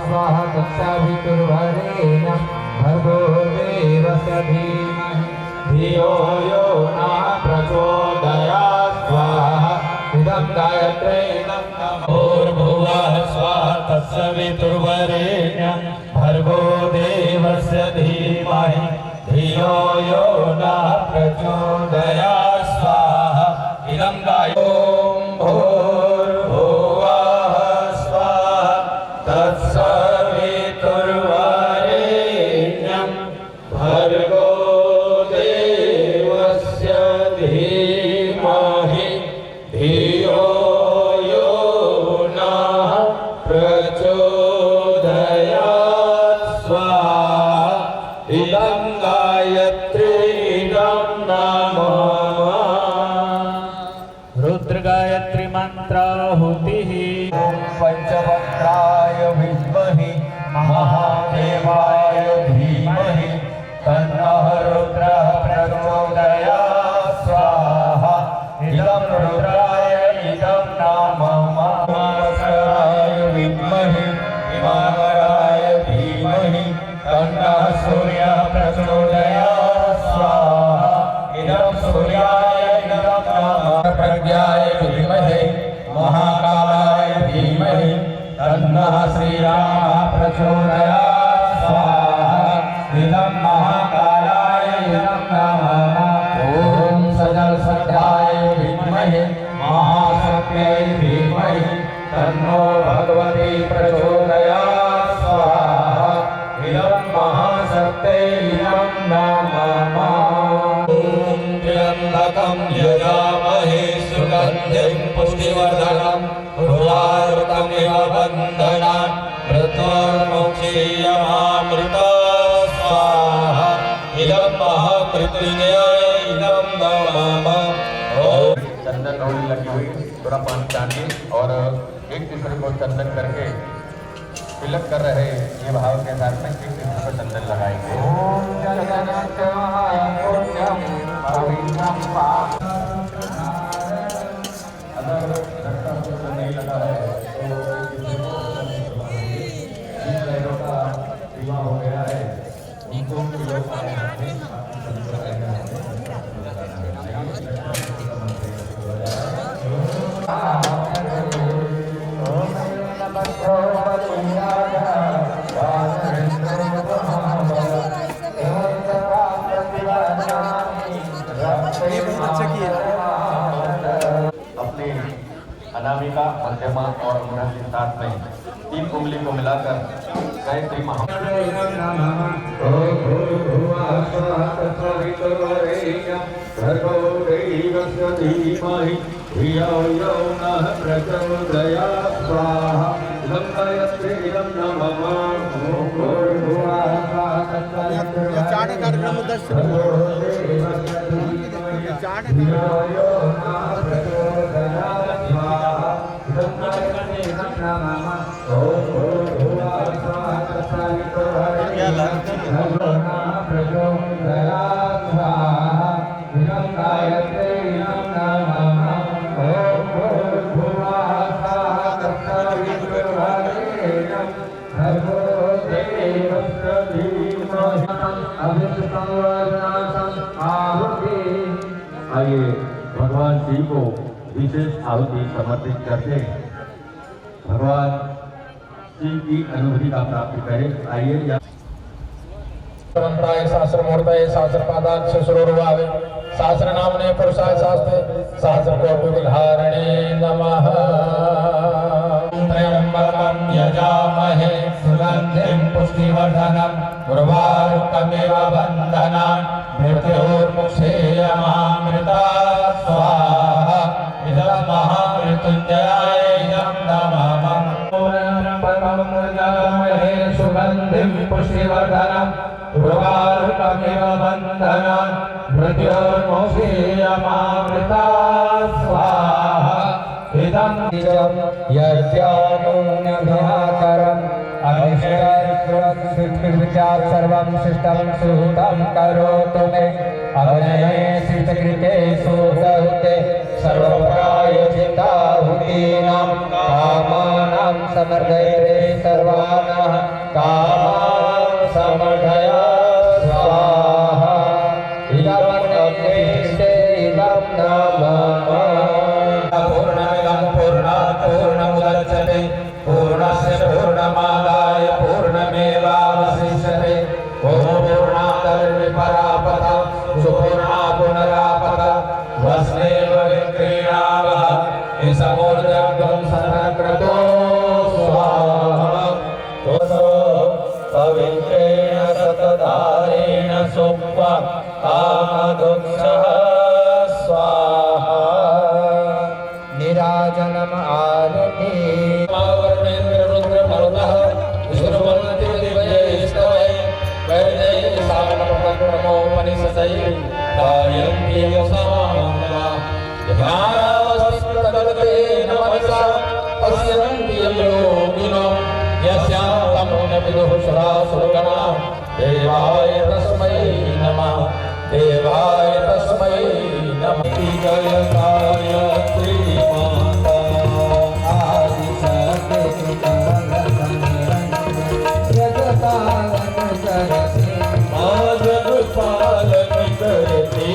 स्वाहा तत्सवितुर्वरेण्यं भर्गो देवस्य धीमहि धियो यो न प्रचोदयात् स्वाहा इदं गायत्र्यै नमः भूर्भुवः स्वाहा तत्सवितुर्वरेण्यं भर्गो देवस्य धीमहि धियो यो नः प्रचोदयात् स्वाहा इदं गायत्र्यै ॐ भूर्भुवः स्वाहा तत्सवितुर्वरेण्यं भर्गो देवस्य धीमहि धियो यो नः प्रचोदयात् स्वाहा इदं गायत्र्यै नमः। रुद्र गायत्री मंत्राहुतिः। ॐ पंचवक्त्राय विद्महि महादेवाय धीमहि तन्नः रुद्रः प्रचोदयात् स्वाहा इदं रुद्राय इदं नमः। नमस्काराय विद्महि हिमालयाय धीमहि तन्नः सूर्यः प्रचोदयात् स्वाहा इदं सूर्याय इदं नमः। प्रज्ञाय विद्महे महाकालाय धीमहि तन्नः श्रीरामः प्रचोदयात् स्वाहा इदं महाकालाय इदं नमः। ॐ सजलसत्याय विद्महे महाशक्त्यै धीमहि तन्नो भगवती प्रचोदयात् स्वाहा इदं महाशक्त्यै इदं नमः। ॐ त्र्यम्बकं यजामहे सुगन्धिं पुष्टिवर्धनं उर्वारुकमिव बन्धनान् मृत्योर्मुक्षीयमामृता स्वाहा इदं महामृत्युंजयाय इदं नमः। चंदन रोली लगी हुई थोड़ा पानी चांदी और एक दूसरे को चंदन करके तिलक कर रहे ये भाव के साथ में एक दूसरे को चंदन लगाएंगे। ओम जगन्नाथाय पुण्यं पवित्रं पापं। अगर रखता तो नहीं लगा है तो जिन बहनों का विवाह हो गया है उनको लोग आए हैं संत ये बहुत अच्छा किया। अपनी अनामिका मध्यमा और अंगूठा के साथ में 3 उंगली को मिलाकर गायत्री महामंत्र चाट कार्यक्रम दर्शन चाट आइए भगवान जी को विशेष आहुति समर्पित करते हैं। भगवान जी की अनुभूति का प्राप्ति करें। आइए मंत्राय सहस्र मूर्तये सहस्र पादाक्ष सुरोर्भावे सहस्र नामने पुरुषाय शास्त्रे सहस्र कोटि विधारणे नमः। त्र्यंबकं यजामहे सुगंधिं पुष्टिवर्धनम् उर्वारुकमिव बन्धनान् मृत्योर्मुक्षेयमामृता स्वाहा। इदं महामृत्युञ्जयाय इदं नमः। त्र्यंबकं यजामहे सुगंधिं पुष्टिवर्धनम् उर्वारुकमिव बन्धनान् मृत्योर्मुक्षेयमामृता स्वाहा। इदं यज्ञानुन्यभिहाकरम् अभिष्टविद्यात् सर्वं शिष्टं सुहृतं करोतु मे। अग्नये शिष्टकृते सुहृते सर्वप्रायचिताहुतीनां कामानां समर्दयते सर्वानः कामान् समर्दय स्वाहा। इदमग्निष्टे इदं नमः। पूर्णमिदं पूर्णात् पूर्णमुदच्यते पूर्णस्य पूर्णमादाय पूर्णमेवावशिष्यते। ॐ पूर्णात् सुपूर्णा पुनरापत वस्नेव विक्रीणावः इसमोर्जं सनक्रतो स्वाहा। पवित्रेण सतधारेण सुप्वा कामदुःखः स्वाहा। निराजनम आरति वरुणेन्द्र रुद्र मरुतः विष्णुवन्ति दिव्यैस्तवै वैदैः सामनपकर्मोपनिषदै गायन्ति यसामः। ध्यानावस्थितगतेन मनसा पश्यन्ति यं योगिनो यस्यां तं न विदुः सुरासुरगणाः। देवाय तस्मै नमः देवाय तस्मै नमः। जय गायत्री माता जग पालन करती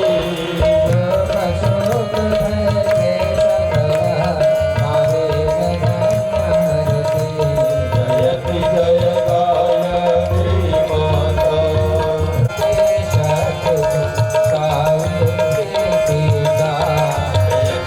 जयति जय गायत्री माता। जय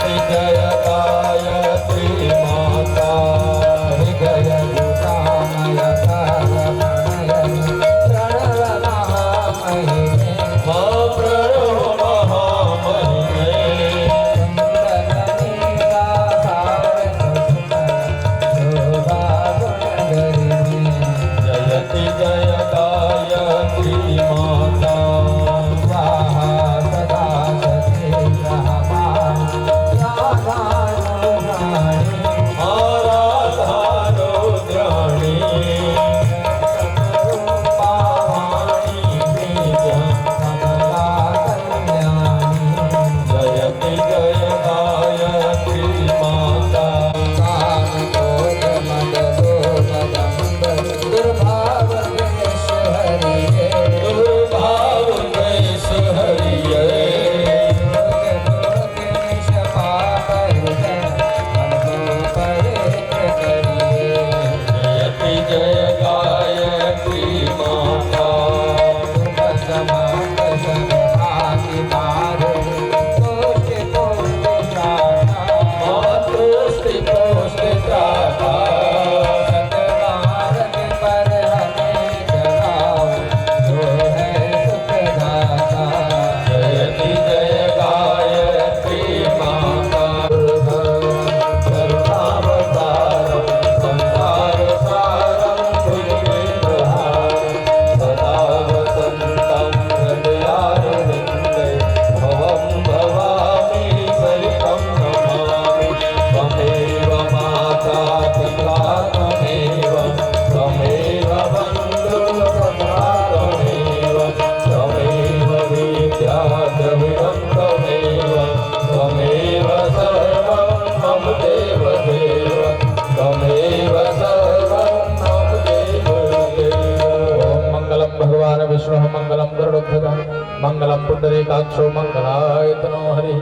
पुंडरीकाक्षो मंगलायतनो हरि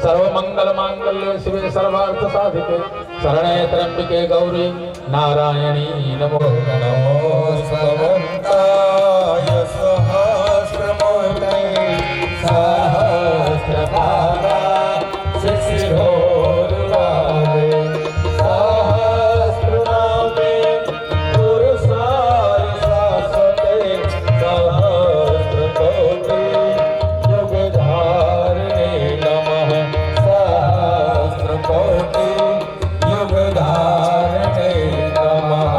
सर्वमंगल मांगल्ये शिवे सर्वार्थ साधिके शरणे त्र्यंबिके गौरी नारायणी नमो नमोस्तवन्ताय सहस्रमूर्तये सहस्रपादा शिशिरोरुरावे सहस्रनामे पुरुषाय शाश्वते सहस्रकोटि युगधारिणे नमः सहस्रकोटि युगधारिणे नमः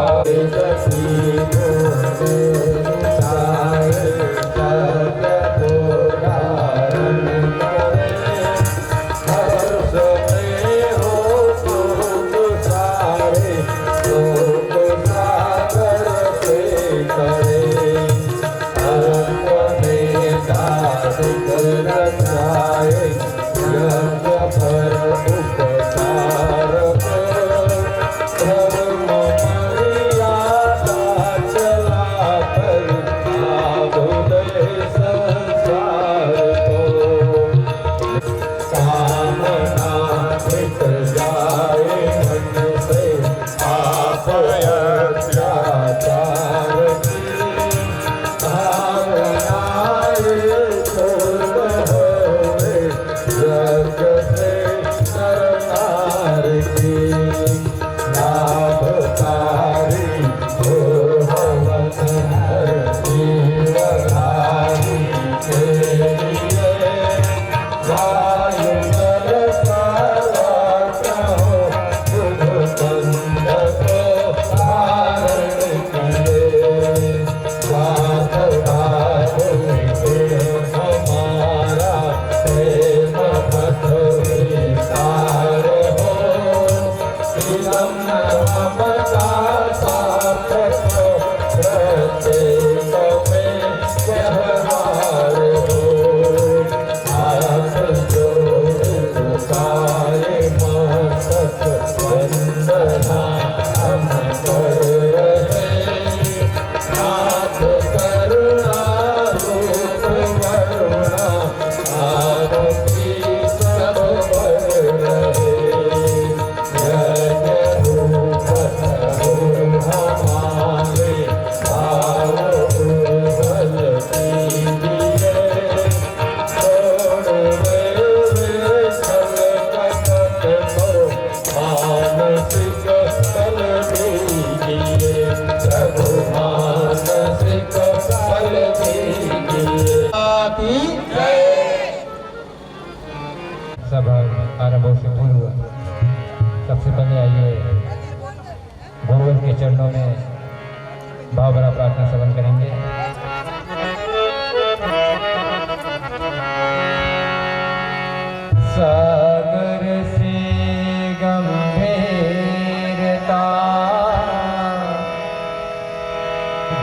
सभा आरंभ से पूर्व सबसे पहले आइए गुरुवर के चरणों में भाव भरा प्रार्थना सवन करेंगे। सागर से गंभीरता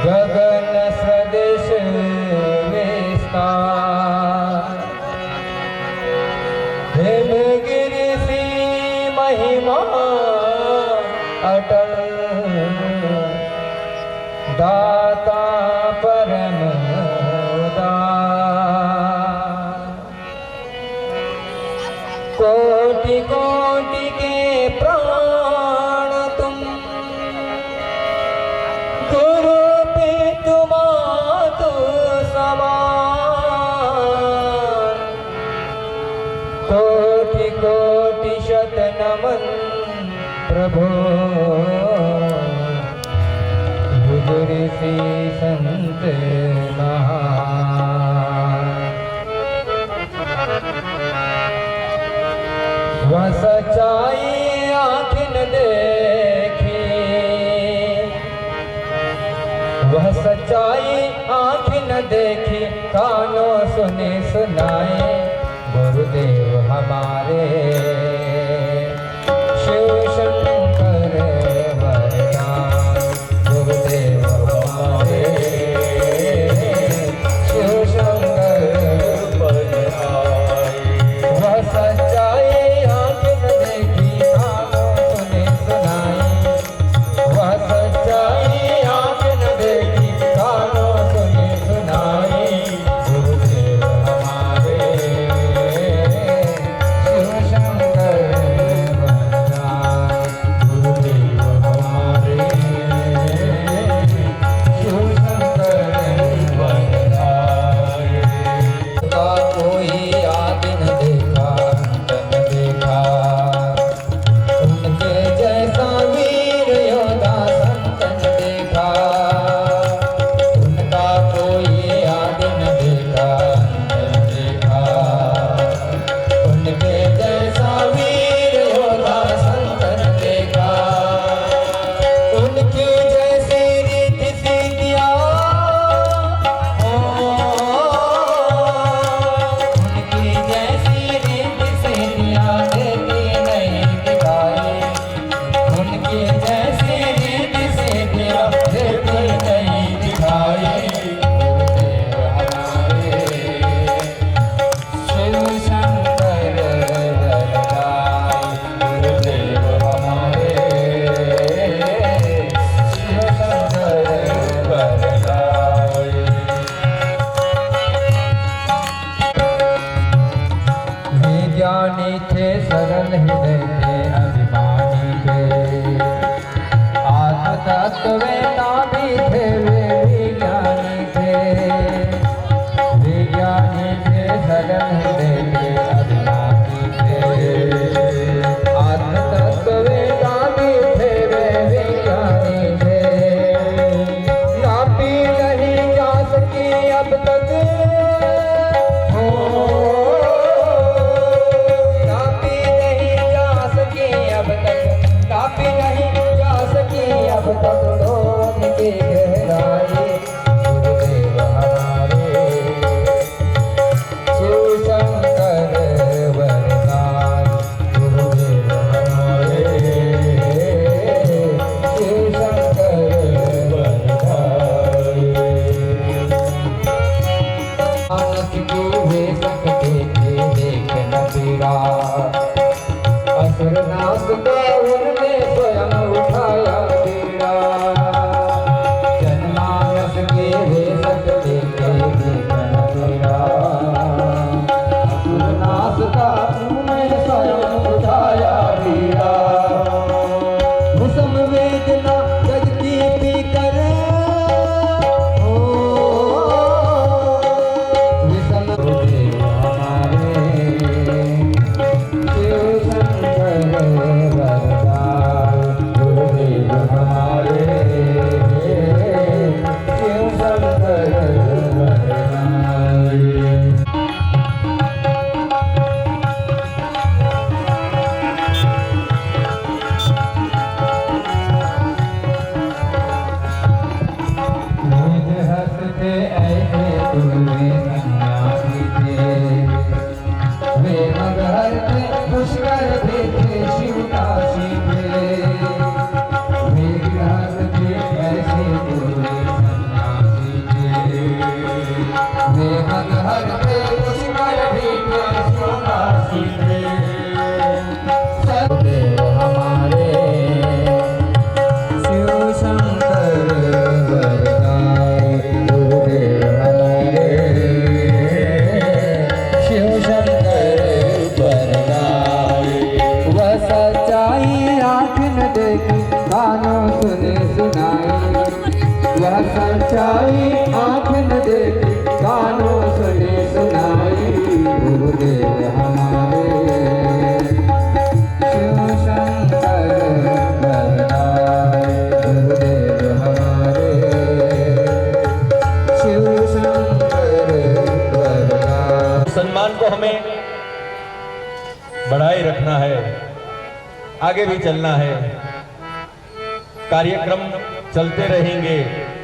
गगन सदृश विस्तार हिमगिरि सी महिमा अटल दाता परम उदार कोटि कोटि के प्राण तुम गुरु पितु मातु समान कोटि कोटि शत नमन प्रभु युग ऋषि संत महान वह सच्चाई आँखें न देखी वह सच्चाई आँखें न देखी कानों सुने सुनाए गुरुदेव हमारे शिव शंकर वरदान गुरुदेव हमारे शिव शंकर वरदान वह सच्चाई आँखें न देखी कानों सुने सुनाई वह सच्चाई आँखें न देखी कानों सुने सुनाई गुरुदेव हमारे ज्ञानी थे सरल हृदय थे अभिमानी थे, आत्म तत्व ना भी थे वे विज्ञानी थे, विज्ञानी थे सरल हृदय थे अभिमानी थे, आत्म तत्व ना भी थे वे विज्ञानी थे, नापी नहीं जा सकी अब तक असुरनाश को उनने स्वयं उठाया बीड़ा, जनमानस के वे सकते थे देखन बीड़ा, असुरनाश का उनने स्वयं उठाया बीड़ा, विषम वेदना जग की पीकर विषम गुरुदेव हमारे गुरुदेव हमारे शिव शंकर वरदाई। हंसते ऐसे तुलवे सन्यासी थे, वे मगहर थे पुष्कर भी थे शिवकाशी थे, वे गृहस्थ थे ऐसे तुलवे सन्यासी थे, वे मगहर थे पुष्कर भी थे शिवकाशी थे, सदैव हमारे शिव शंकर वरदाई, गुरुदेव हमारे शिव शंकर वरदाई। वह सच्चाई आँख न देखी कानों सुने सुनाई, वह सच्चाई आँख न देखी कानों सुने सुनाई, गुरुदेव हमारे शिव शंकर वरदाई, गुरुदेव हमारे शिव शंकर वरदाई। सम्मान को हमें बढ़ाए रखना है, आगे भी चलना है, कार्यक्रम चलते रहेंगे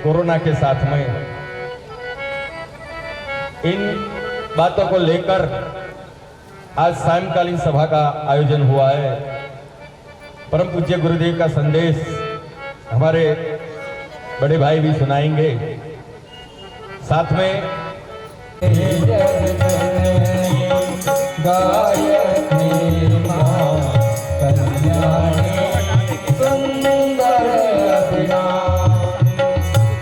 कोरोना के साथ में। इन बातों को लेकर आज सायंकालीन सभा का आयोजन हुआ है। परम पूज्य गुरुदेव का संदेश हमारे बड़े भाई भी सुनाएंगे, साथ में गायत्री मां कल्याणी सुंदर अभिनाम,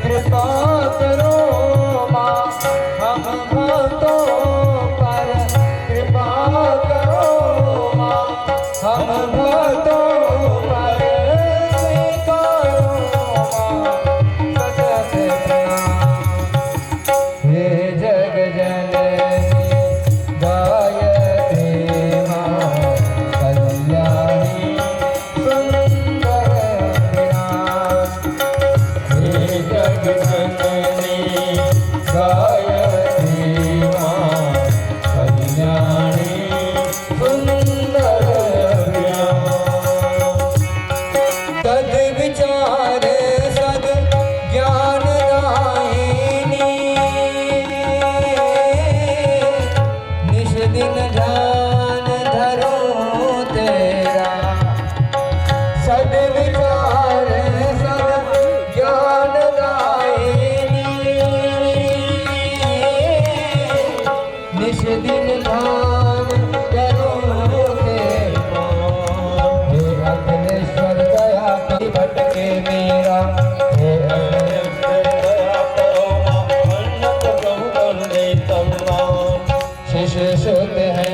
कृपा करो मां हम भक्तों पर, कृपा करो मां हम भक्तों पर, स्वीकारो मां सतत प्रणाम। हे जग जननी गायत्री मां कल्याणी सुंदर अभिनाम, हे जग जननी गायत्री मां कल्याणी सुंदर अभिनाम। सद विचार सद ज्ञान दायिनी, निश दिन ध्यान धरो तेरा, सद विचार सद ज्ञान दायिनी, निश दिन ध्यान करो तेरा, हे अखिलेश्वर दया करी भटके मेरा, हे अखिलेश्वर दया करो अन्नत गौ वंदे तम्मा। शिष्य शुद्ध है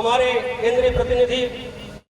हमारे केंद्रीय प्रतिनिधि